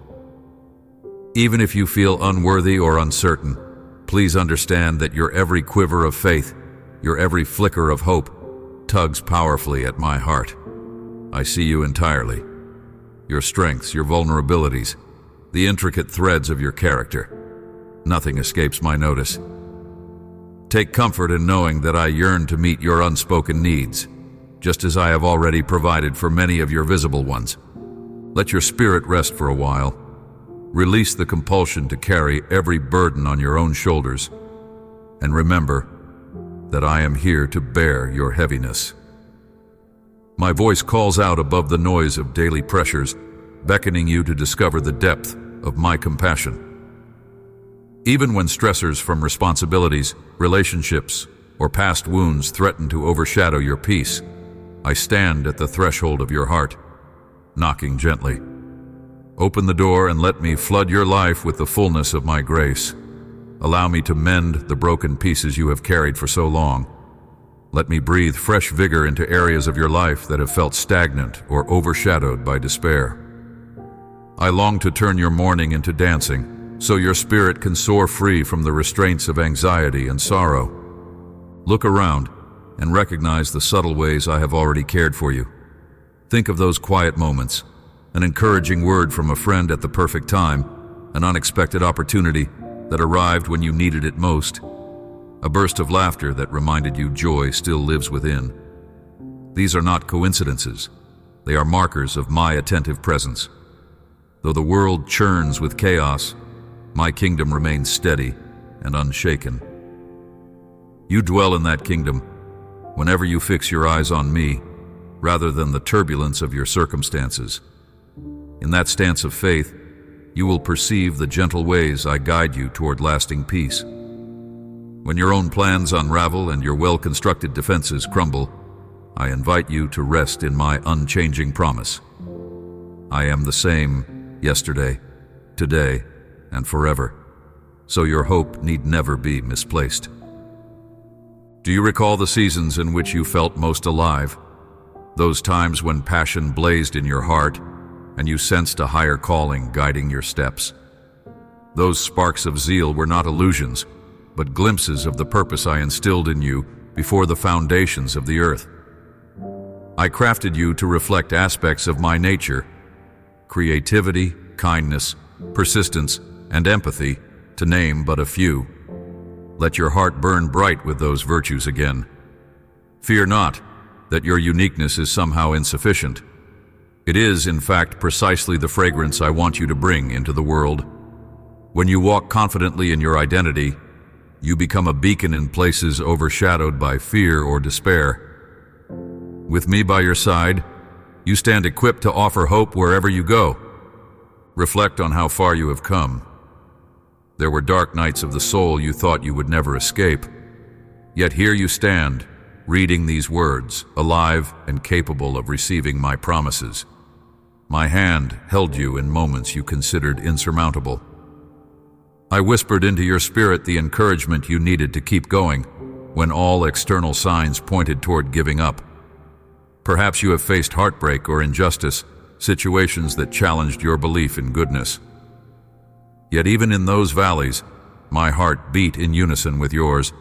S1: Even if you feel unworthy or uncertain, please understand that your every quiver of faith, your every flicker of hope, tugs powerfully at my heart. I see you entirely. Your strengths, your vulnerabilities, the intricate threads of your character. Nothing escapes my notice. Take comfort in knowing that I yearn to meet your unspoken needs, just as I have already provided for many of your visible ones. Let your spirit rest for a while. Release the compulsion to carry every burden on your own shoulders, and remember that I am here to bear your heaviness. My voice calls out above the noise of daily pressures, beckoning you to discover the depth of my compassion. Even when stressors from responsibilities, relationships, or past wounds threaten to overshadow your peace, I stand at the threshold of your heart, knocking gently. Open the door and let me flood your life with the fullness of my grace. Allow me to mend the broken pieces you have carried for so long. Let me breathe fresh vigor into areas of your life that have felt stagnant or overshadowed by despair. I long to turn your mourning into dancing, so your spirit can soar free from the restraints of anxiety and sorrow. Look around and recognize the subtle ways I have already cared for you. Think of those quiet moments, an encouraging word from a friend at the perfect time, an unexpected opportunity that arrived when you needed it most, a burst of laughter that reminded you joy still lives within. These are not coincidences. They are markers of my attentive presence. Though the world churns with chaos, my kingdom remains steady and unshaken. You dwell in that kingdom whenever you fix your eyes on me, rather than the turbulence of your circumstances. In that stance of faith, you will perceive the gentle ways I guide you toward lasting peace. When your own plans unravel and your well-constructed defenses crumble, I invite you to rest in my unchanging promise. I am the same yesterday, today, and forever, so your hope need never be misplaced. Do you recall the seasons in which you felt most alive? Those times when passion blazed in your heart and you sensed a higher calling guiding your steps. Those sparks of zeal were not illusions, but glimpses of the purpose I instilled in you before the foundations of the earth. I crafted you to reflect aspects of my nature: creativity, kindness, persistence, and empathy, to name but a few. Let your heart burn bright with those virtues again. Fear not that your uniqueness is somehow insufficient. It is, in fact, precisely the fragrance I want you to bring into the world. When you walk confidently in your identity, you become a beacon in places overshadowed by fear or despair. With me by your side, you stand equipped to offer hope wherever you go. Reflect on how far you have come. There were dark nights of the soul you thought you would never escape. Yet here you stand, reading these words, alive and capable of receiving my promises. My hand held you in moments you considered insurmountable. I whispered into your spirit the encouragement you needed to keep going when all external signs pointed toward giving up. Perhaps you have faced heartbreak or injustice, situations that challenged your belief in goodness. Yet even in those valleys, my heart beat in unison with yours,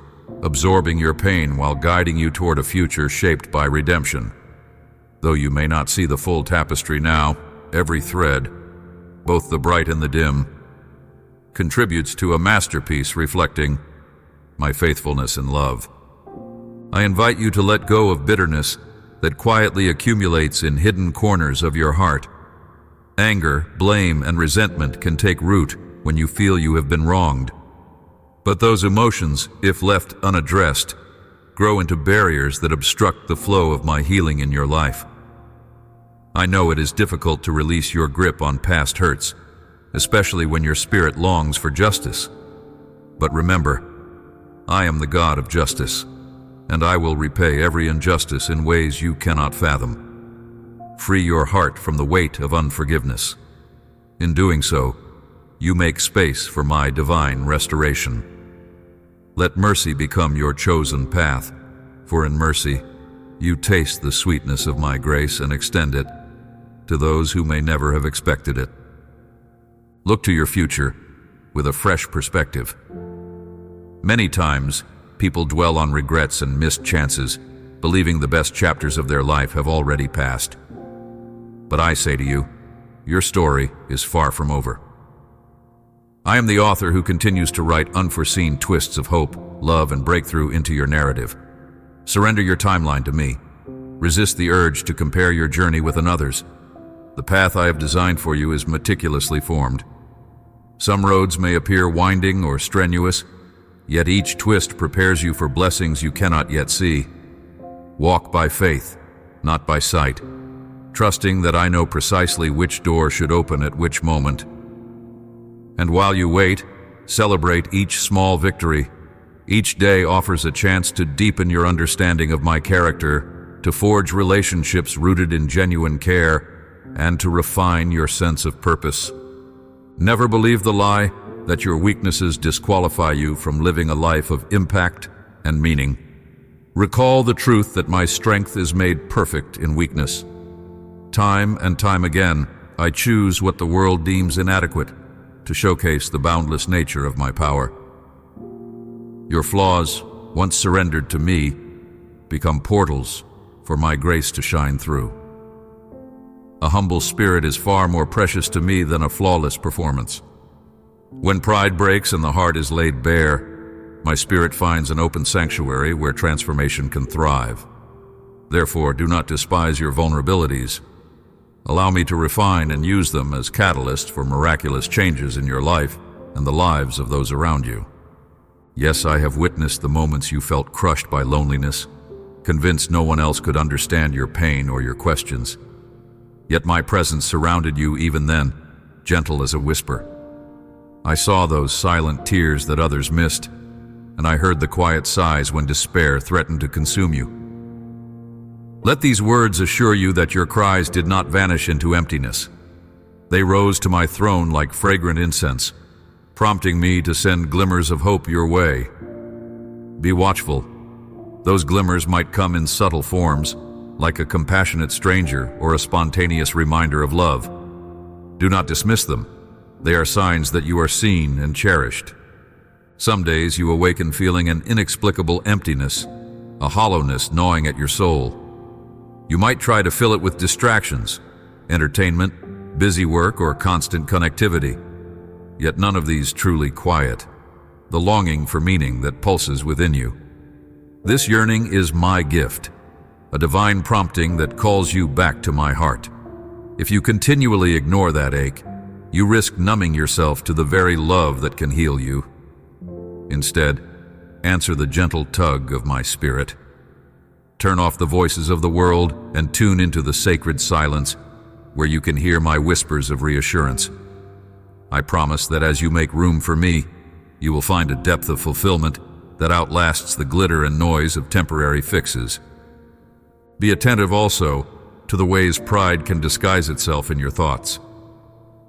S1: absorbing your pain while guiding you toward a future shaped by redemption. Though you may not see the full tapestry now, every thread, both the bright and the dim, contributes to a masterpiece reflecting my faithfulness and love. I invite you to let go of bitterness that quietly accumulates in hidden corners of your heart. Anger, blame, and resentment can take root when you feel you have been wronged. But those emotions, if left unaddressed, grow into barriers that obstruct the flow of my healing in your life. I know it is difficult to release your grip on past hurts, especially when your spirit longs for justice. But remember, I am the God of justice, and I will repay every injustice in ways you cannot fathom. Free your heart from the weight of unforgiveness. In doing so, you make space for my divine restoration. Let mercy become your chosen path, for in mercy, you taste the sweetness of my grace and extend it to those who may never have expected it. Look to your future with a fresh perspective. Many times, people dwell on regrets and missed chances, believing the best chapters of their life have already passed. But I say to you, your story is far from over. I am the author who continues to write unforeseen twists of hope, love, and breakthrough into your narrative. Surrender your timeline to me. Resist the urge to compare your journey with another's. The path I have designed for you is meticulously formed. Some roads may appear winding or strenuous, yet each twist prepares you for blessings you cannot yet see. Walk by faith, not by sight, trusting that I know precisely which door should open at which moment. And while you wait, celebrate each small victory, Each day offers a chance to deepen your understanding of my character, to forge relationships rooted in genuine care, and to refine your sense of purpose. Never believe the lie that your weaknesses disqualify you from living a life of impact and meaning. Recall the truth that my strength is made perfect in weakness. Time and time again, I choose what the world deems inadequate to showcase the boundless nature of my power. Your flaws, once surrendered to me, become portals for my grace to shine through. A humble spirit is far more precious to me than a flawless performance. When pride breaks and the heart is laid bare, my spirit finds an open sanctuary where transformation can thrive. Therefore, do not despise your vulnerabilities. Allow me to refine and use them as catalysts for miraculous changes in your life and the lives of those around you. Yes, I have witnessed the moments you felt crushed by loneliness, convinced no one else could understand your pain or your questions. Yet my presence surrounded you even then, gentle as a whisper. I saw those silent tears that others missed, and I heard the quiet sighs when despair threatened to consume you. Let these words assure you that your cries did not vanish into emptiness. They rose to my throne like fragrant incense, prompting me to send glimmers of hope your way. Be watchful. Those glimmers might come in subtle forms, like a compassionate stranger or a spontaneous reminder of love. Do not dismiss them. They are signs that you are seen and cherished. Some days you awaken feeling an inexplicable emptiness, a hollowness gnawing at your soul. You might try to fill it with distractions, entertainment, busy work, or constant connectivity. Yet none of these truly quiet the longing for meaning that pulses within you. This yearning is my gift, a divine prompting that calls you back to my heart. If you continually ignore that ache, you risk numbing yourself to the very love that can heal you. Instead, answer the gentle tug of my spirit. Turn off the voices of the world and tune into the sacred silence where you can hear my whispers of reassurance. I promise that as you make room for me, you will find a depth of fulfillment that outlasts the glitter and noise of temporary fixes. Be attentive also to the ways pride can disguise itself in your thoughts.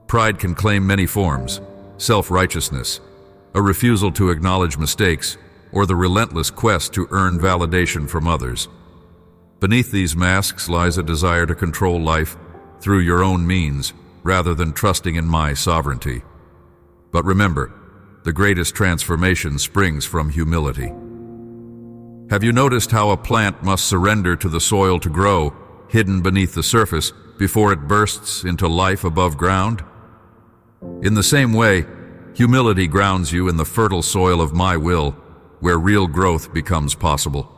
S1: Pride can claim many forms: self-righteousness, a refusal to acknowledge mistakes, or the relentless quest to earn validation from others. Beneath these masks lies a desire to control life through your own means, rather than trusting in my sovereignty. But remember, the greatest transformation springs from humility. Have you noticed how a plant must surrender to the soil to grow, hidden beneath the surface, before it bursts into life above ground? In the same way, humility grounds you in the fertile soil of my will, where real growth becomes possible.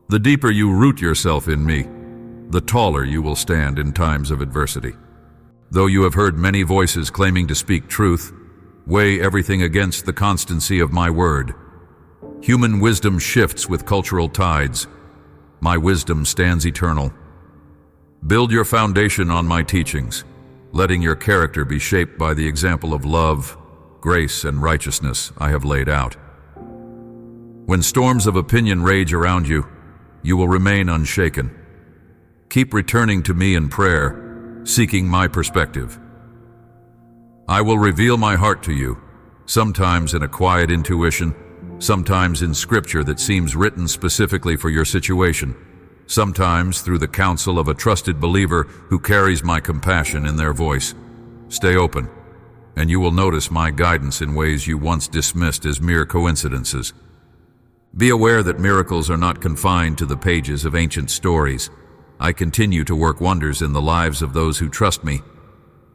S1: The deeper you root yourself in me, the taller you will stand in times of adversity. Though you have heard many voices claiming to speak truth, weigh everything against the constancy of my word. Human wisdom shifts with cultural tides. My wisdom stands eternal. Build your foundation on my teachings, letting your character be shaped by the example of love, grace, and righteousness I have laid out. When storms of opinion rage around you, you will remain unshaken. Keep returning to me in prayer, seeking my perspective. I will reveal my heart to you, sometimes in a quiet intuition, sometimes in scripture that seems written specifically for your situation, sometimes through the counsel of a trusted believer who carries my compassion in their voice. Stay open, and you will notice my guidance in ways you once dismissed as mere coincidences. Be aware that miracles are not confined to the pages of ancient stories. I continue to work wonders in the lives of those who trust me.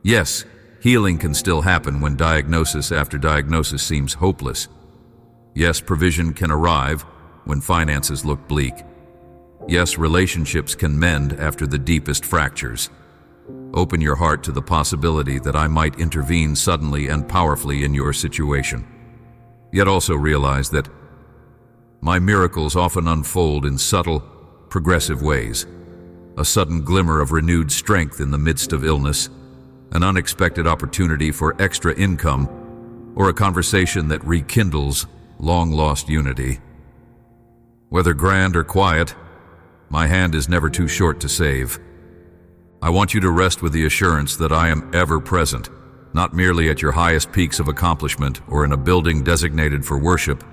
S1: Yes, healing can still happen when diagnosis after diagnosis seems hopeless. Yes, provision can arrive when finances look bleak. Yes, relationships can mend after the deepest fractures. Open your heart to the possibility that I might intervene suddenly and powerfully in your situation. Yet also realize that my miracles often unfold in subtle, progressive ways. A sudden glimmer of renewed strength in the midst of illness, an unexpected opportunity for extra income, or a conversation that rekindles long-lost unity. Whether grand or quiet, my hand is never too short to save. I want you to rest with the assurance that I am ever present, not merely at your highest peaks of accomplishment or in a building designated for worship,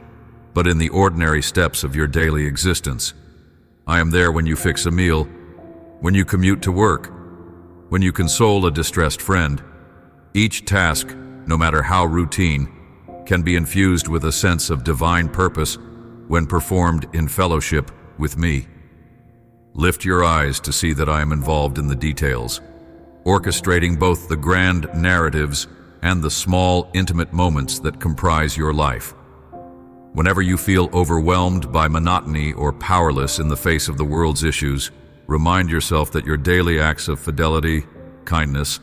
S1: but in the ordinary steps of your daily existence. I am there when you fix a meal, when you commute to work, when you console a distressed friend. Each task, no matter how routine, can be infused with a sense of divine purpose when performed in fellowship with me. Lift your eyes to see that I am involved in the details, orchestrating both the grand narratives and the small, intimate moments that comprise your life. Whenever you feel overwhelmed by monotony or powerless in the face of the world's issues, remind yourself that your daily acts of fidelity, kindness,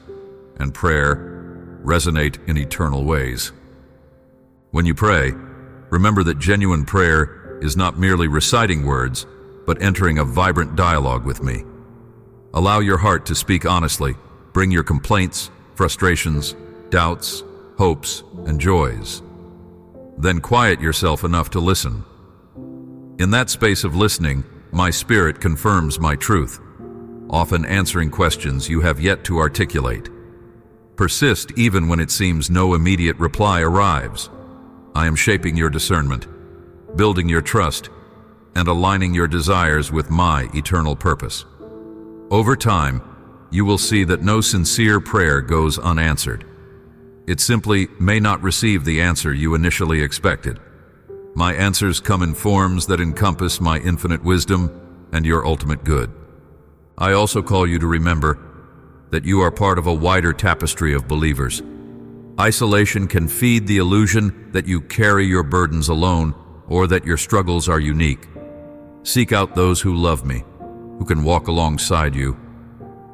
S1: and prayer resonate in eternal ways. When you pray, remember that genuine prayer is not merely reciting words, but entering a vibrant dialogue with me. Allow your heart to speak honestly. Bring your complaints, frustrations, doubts, hopes, and joys. Then quiet yourself enough to listen. In that space of listening, my spirit confirms my truth, often answering questions you have yet to articulate. Persist even when it seems no immediate reply arrives. I am shaping your discernment, building your trust, and aligning your desires with my eternal purpose. Over time, you will see that no sincere prayer goes unanswered. It simply may not receive the answer you initially expected. My answers come in forms that encompass my infinite wisdom and your ultimate good. I also call you to remember that you are part of a wider tapestry of believers. Isolation can feed the illusion that you carry your burdens alone or that your struggles are unique. Seek out those who love me, who can walk alongside you,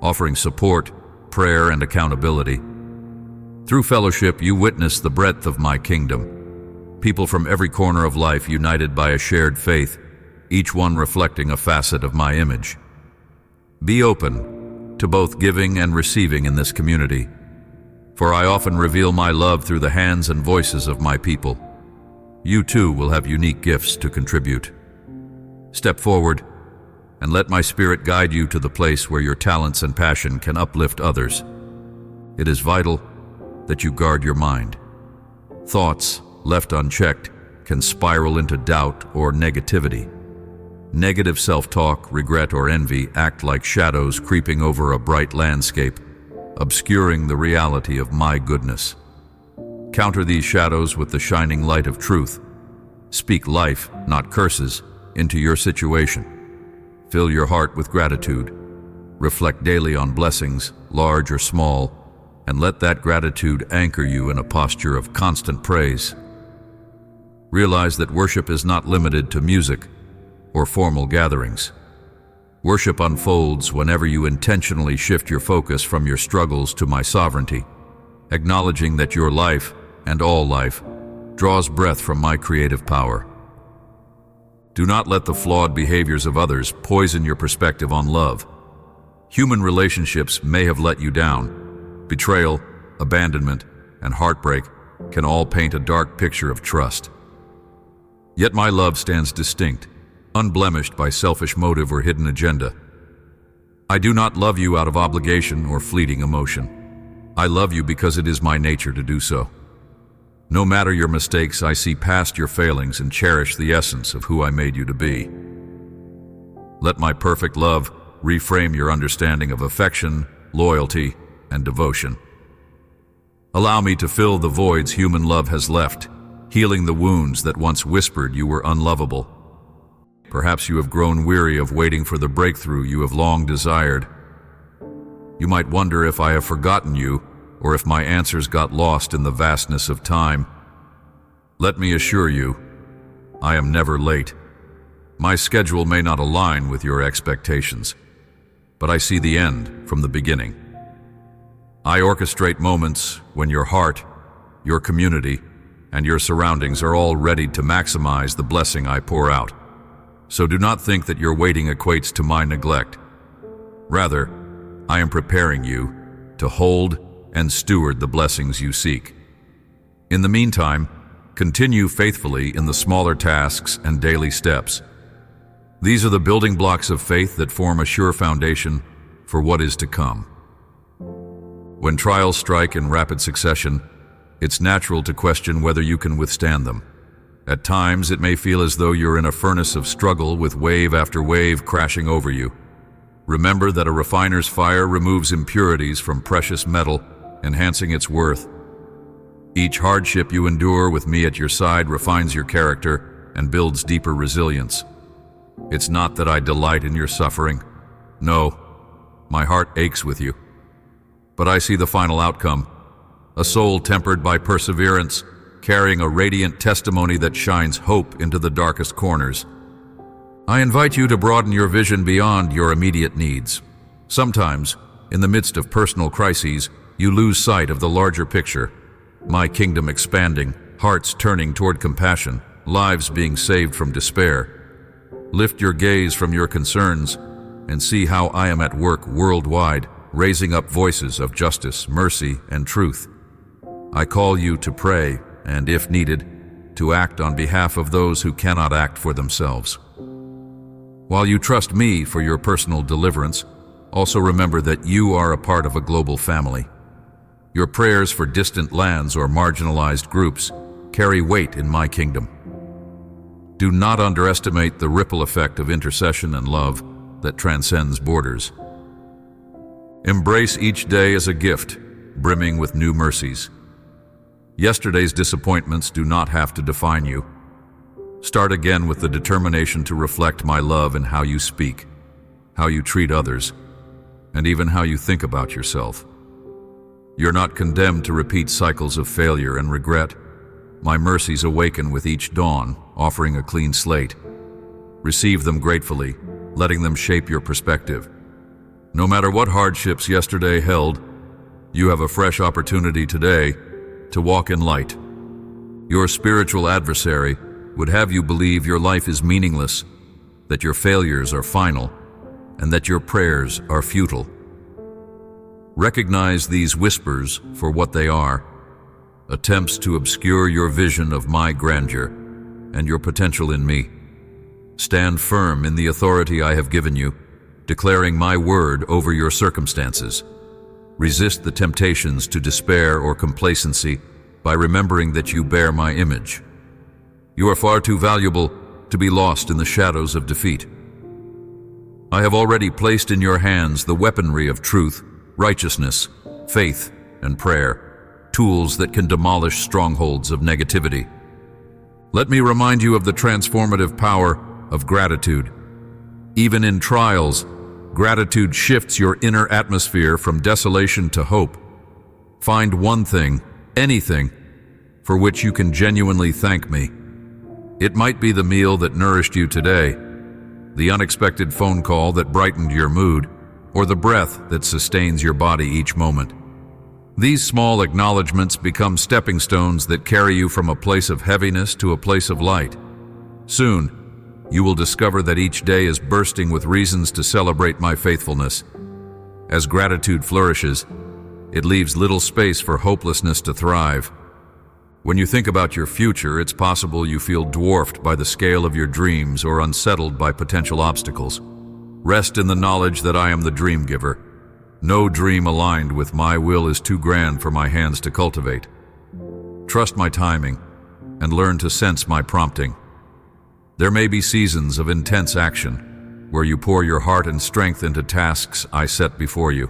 S1: offering support, prayer, and accountability. Through fellowship, you witness the breadth of my kingdom. People from every corner of life united by a shared faith, each one reflecting a facet of my image. Be open to both giving and receiving in this community, for I often reveal my love through the hands and voices of my people. You too will have unique gifts to contribute. Step forward and let my spirit guide you to the place where your talents and passion can uplift others. It is vital that you guard your mind. Thoughts, left unchecked, can spiral into doubt or negativity. Negative self-talk, regret, or envy act like shadows creeping over a bright landscape, obscuring the reality of my goodness. Counter these shadows with the shining light of truth. Speak life, not curses, into your situation. Fill your heart with gratitude. Reflect daily on blessings, large or small, and let that gratitude anchor you in a posture of constant praise. Realize that worship is not limited to music or formal gatherings. Worship unfolds whenever you intentionally shift your focus from your struggles to my sovereignty, acknowledging that your life, and all life, draws breath from my creative power. Do not let the flawed behaviors of others poison your perspective on love. Human relationships may have let you down. Betrayal, abandonment, and heartbreak can all paint a dark picture of trust. Yet my love stands distinct, unblemished by selfish motive or hidden agenda. I do not love you out of obligation or fleeting emotion. I love you because it is my nature to do so. No matter your mistakes, I see past your failings and cherish the essence of who I made you to be. Let my perfect love reframe your understanding of affection, loyalty, and devotion. Allow me to fill the voids human love has left, healing the wounds that once whispered you were unlovable. Perhaps you have grown weary of waiting for the breakthrough you have long desired. You might wonder if I have forgotten you, or if my answers got lost in the vastness of time. Let me assure you, I am never late. My schedule may not align with your expectations, but I see the end from the beginning. I orchestrate moments when your heart, your community, and your surroundings are all ready to maximize the blessing I pour out. So do not think that your waiting equates to my neglect. Rather, I am preparing you to hold and steward the blessings you seek. In the meantime, Continue faithfully in the smaller tasks and daily steps. These are the building blocks of faith that form a sure foundation for what is to come. When trials strike in rapid succession, it's natural to question whether you can withstand them. At times, it may feel as though you're in a furnace of struggle with wave after wave crashing over you. Remember that a refiner's fire removes impurities from precious metal, enhancing its worth. Each hardship you endure with me at your side refines your character and builds deeper resilience. It's not that I delight in your suffering. No, my heart aches with you. But I see the final outcome, a soul tempered by perseverance, carrying a radiant testimony that shines hope into the darkest corners. I invite you to broaden your vision beyond your immediate needs. Sometimes, in the midst of personal crises, you lose sight of the larger picture. My kingdom expanding, hearts turning toward compassion, lives being saved from despair. Lift your gaze from your concerns and see how I am at work worldwide, raising up voices of justice, mercy, and truth. I call you to pray, and if needed, to act on behalf of those who cannot act for themselves. While you trust me for your personal deliverance, also remember that you are a part of a global family. Your prayers for distant lands or marginalized groups carry weight in my kingdom. Do not underestimate the ripple effect of intercession and love that transcends borders. Embrace each day as a gift, brimming with new mercies. Yesterday's disappointments do not have to define you. Start again with the determination to reflect my love in how you speak, how you treat others, and even how you think about yourself. You're not condemned to repeat cycles of failure and regret. My mercies awaken with each dawn, offering a clean slate. Receive them gratefully, letting them shape your perspective. No matter what hardships yesterday held, you have a fresh opportunity today to walk in light. Your spiritual adversary would have you believe your life is meaningless, that your failures are final, and that your prayers are futile. Recognize these whispers for what they are, attempts to obscure your vision of my grandeur and your potential in me. Stand firm in the authority I have given you, declaring my word over your circumstances. Resist the temptations to despair or complacency by remembering that you bear my image. You are far too valuable to be lost in the shadows of defeat. I have already placed in your hands the weaponry of truth, righteousness, faith, and prayer, tools that can demolish strongholds of negativity. Let me remind you of the transformative power of gratitude. Even in trials, gratitude shifts your inner atmosphere from desolation to hope. Find one thing, anything, for which you can genuinely thank me. It might be the meal that nourished you today, the unexpected phone call that brightened your mood, or the breath that sustains your body each moment. These small acknowledgments become stepping stones that carry you from a place of heaviness to a place of light. Soon, you will discover that each day is bursting with reasons to celebrate my faithfulness. As gratitude flourishes, it leaves little space for hopelessness to thrive. When you think about your future, it's possible you feel dwarfed by the scale of your dreams or unsettled by potential obstacles. Rest in the knowledge that I am the dream giver. No dream aligned with my will is too grand for my hands to cultivate. Trust my timing and learn to sense my prompting. There may be seasons of intense action where you pour your heart and strength into tasks I set before you.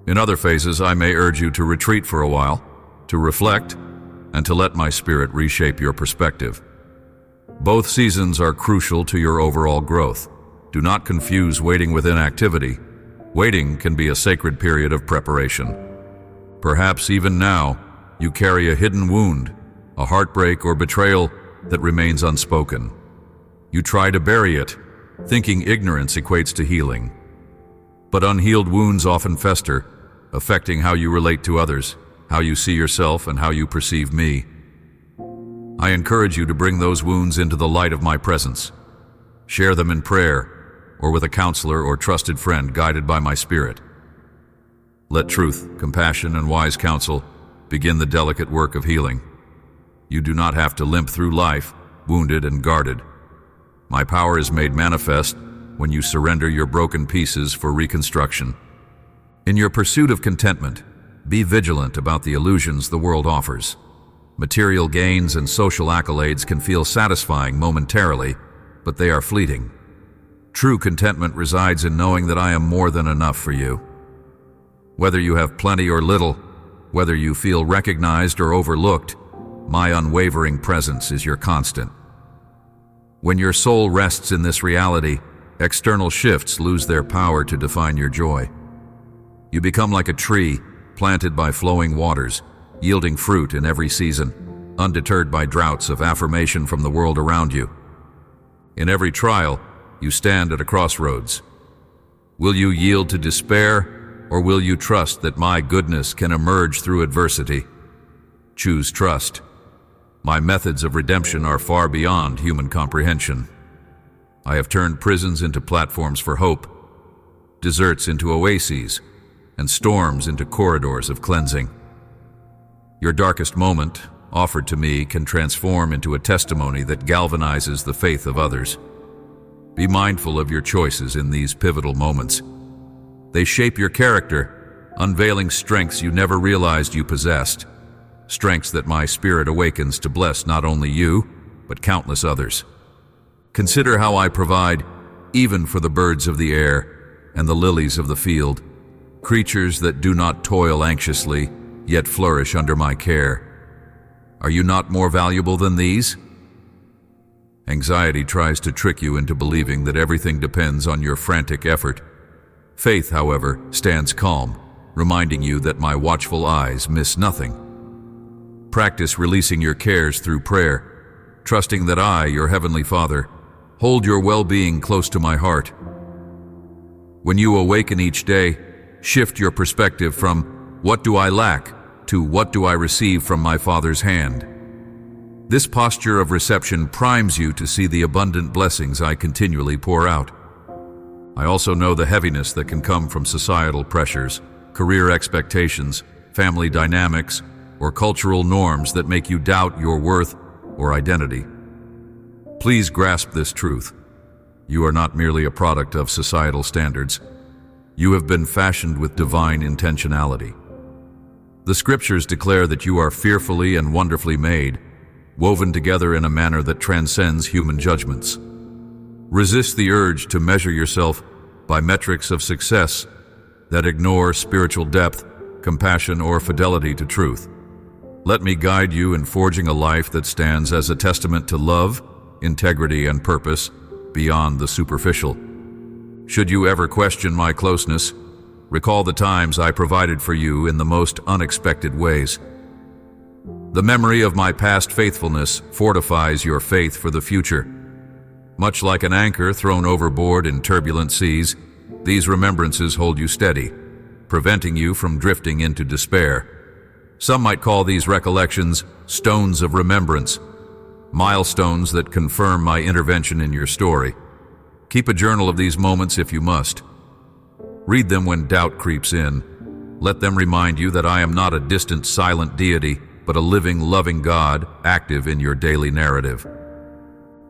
S1: In other phases, I may urge you to retreat for a while, to reflect, and to let my spirit reshape your perspective. Both seasons are crucial to your overall growth. Do not confuse waiting with inactivity. Waiting can be a sacred period of preparation. Perhaps even now, you carry a hidden wound, a heartbreak or betrayal that remains unspoken. You try to bury it, thinking ignorance equates to healing. But unhealed wounds often fester, affecting how you relate to others, how you see yourself, and how you perceive me. I encourage you to bring those wounds into the light of my presence. Share them in prayer, or with a counselor or trusted friend guided by my spirit. Let truth, compassion, and wise counsel begin the delicate work of healing. You do not have to limp through life, wounded and guarded. My power is made manifest when you surrender your broken pieces for reconstruction. In your pursuit of contentment, be vigilant about the illusions the world offers. Material gains and social accolades can feel satisfying momentarily, but they are fleeting. True contentment resides in knowing that I am more than enough for you. Whether you have plenty or little, whether you feel recognized or overlooked, my unwavering presence is your constant. When your soul rests in this reality, external shifts lose their power to define your joy. You become like a tree planted by flowing waters, yielding fruit in every season, undeterred by droughts of affirmation from the world around you. In every trial, you stand at a crossroads. Will you yield to despair, or will you trust that my goodness can emerge through adversity? Choose trust. My methods of redemption are far beyond human comprehension. I have turned prisons into platforms for hope, deserts into oases, and storms into corridors of cleansing. Your darkest moment, offered to me, can transform into a testimony that galvanizes the faith of others. Be mindful of your choices in these pivotal moments. They shape your character, unveiling strengths you never realized you possessed, strengths that my spirit awakens to bless not only you, but countless others. Consider how I provide, even for the birds of the air and the lilies of the field, creatures that do not toil anxiously, yet flourish under my care. Are you not more valuable than these? Anxiety tries to trick you into believing that everything depends on your frantic effort. Faith, however, stands calm, reminding you that my watchful eyes miss nothing. Practice releasing your cares through prayer, trusting that I, your Heavenly Father, hold your well-being close to my heart. When you awaken each day, shift your perspective from "what do I lack?" to "what do I receive from my Father's hand?" This posture of reception primes you to see the abundant blessings I continually pour out. I also know the heaviness that can come from societal pressures, career expectations, family dynamics, or cultural norms that make you doubt your worth or identity. Please grasp this truth. You are not merely a product of societal standards. You have been fashioned with divine intentionality. The scriptures declare that you are fearfully and wonderfully made, woven together in a manner that transcends human judgments. Resist the urge to measure yourself by metrics of success that ignore spiritual depth, compassion, or fidelity to truth. Let me guide you in forging a life that stands as a testament to love, integrity, and purpose beyond the superficial. Should you ever question my closeness, recall the times I provided for you in the most unexpected ways. The memory of my past faithfulness fortifies your faith for the future. Much like an anchor thrown overboard in turbulent seas, these remembrances hold you steady, preventing you from drifting into despair. Some might call these recollections stones of remembrance, milestones that confirm my intervention in your story. Keep a journal of these moments if you must. Read them when doubt creeps in. Let them remind you that I am not a distant, silent deity, but a living, loving God active in your daily narrative.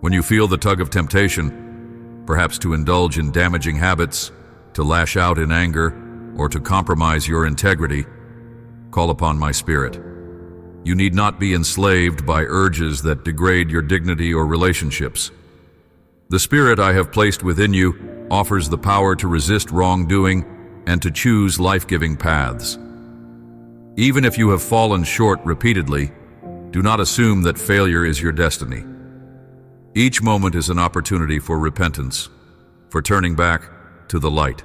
S1: When you feel the tug of temptation, perhaps to indulge in damaging habits, to lash out in anger, or to compromise your integrity, call upon my spirit. You need not be enslaved by urges that degrade your dignity or relationships. The spirit I have placed within you offers the power to resist wrongdoing and to choose life-giving paths. Even if you have fallen short repeatedly, do not assume that failure is your destiny. Each moment is an opportunity for repentance, for turning back to the light.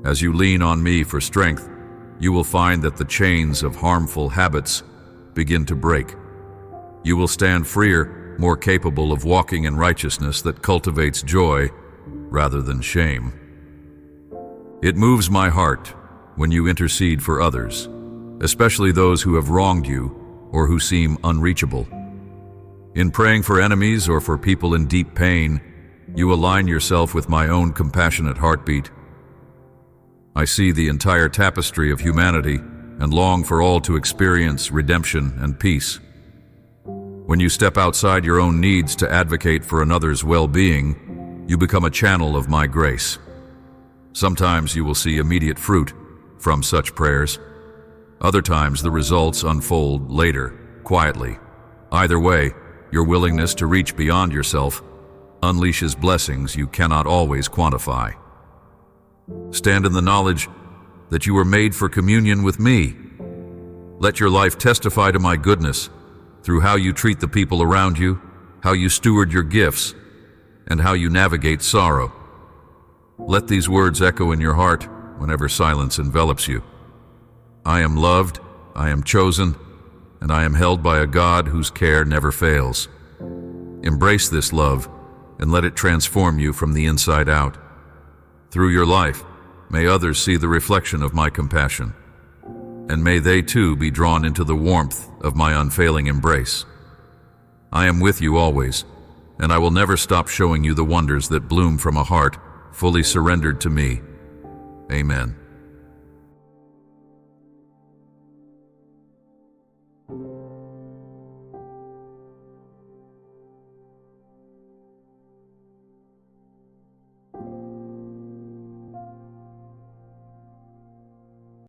S1: As you lean on me for strength, you will find that the chains of harmful habits begin to break. You will stand freer, more capable of walking in righteousness that cultivates joy rather than shame. It moves my heart when you intercede for others, especially those who have wronged you or who seem unreachable. In praying for enemies or for people in deep pain, you align yourself with my own compassionate heartbeat. I see the entire tapestry of humanity and long for all to experience redemption and peace. When you step outside your own needs to advocate for another's well-being, you become a channel of my grace. Sometimes you will see immediate fruit from such prayers. Other times the results unfold later, quietly. Either way, your willingness to reach beyond yourself unleashes blessings you cannot always quantify. Stand in the knowledge that you were made for communion with me. Let your life testify to my goodness through how you treat the people around you, how you steward your gifts, and how you navigate sorrow. Let these words echo in your heart whenever silence envelops you. I am loved, I am chosen, and I am held by a God whose care never fails. Embrace this love and let it transform you from the inside out. Through your life, may others see the reflection of my compassion, and may they too be drawn into the warmth of my unfailing embrace. I am with you always, and I will never stop showing you the wonders that bloom from a heart fully surrendered to me. Amen.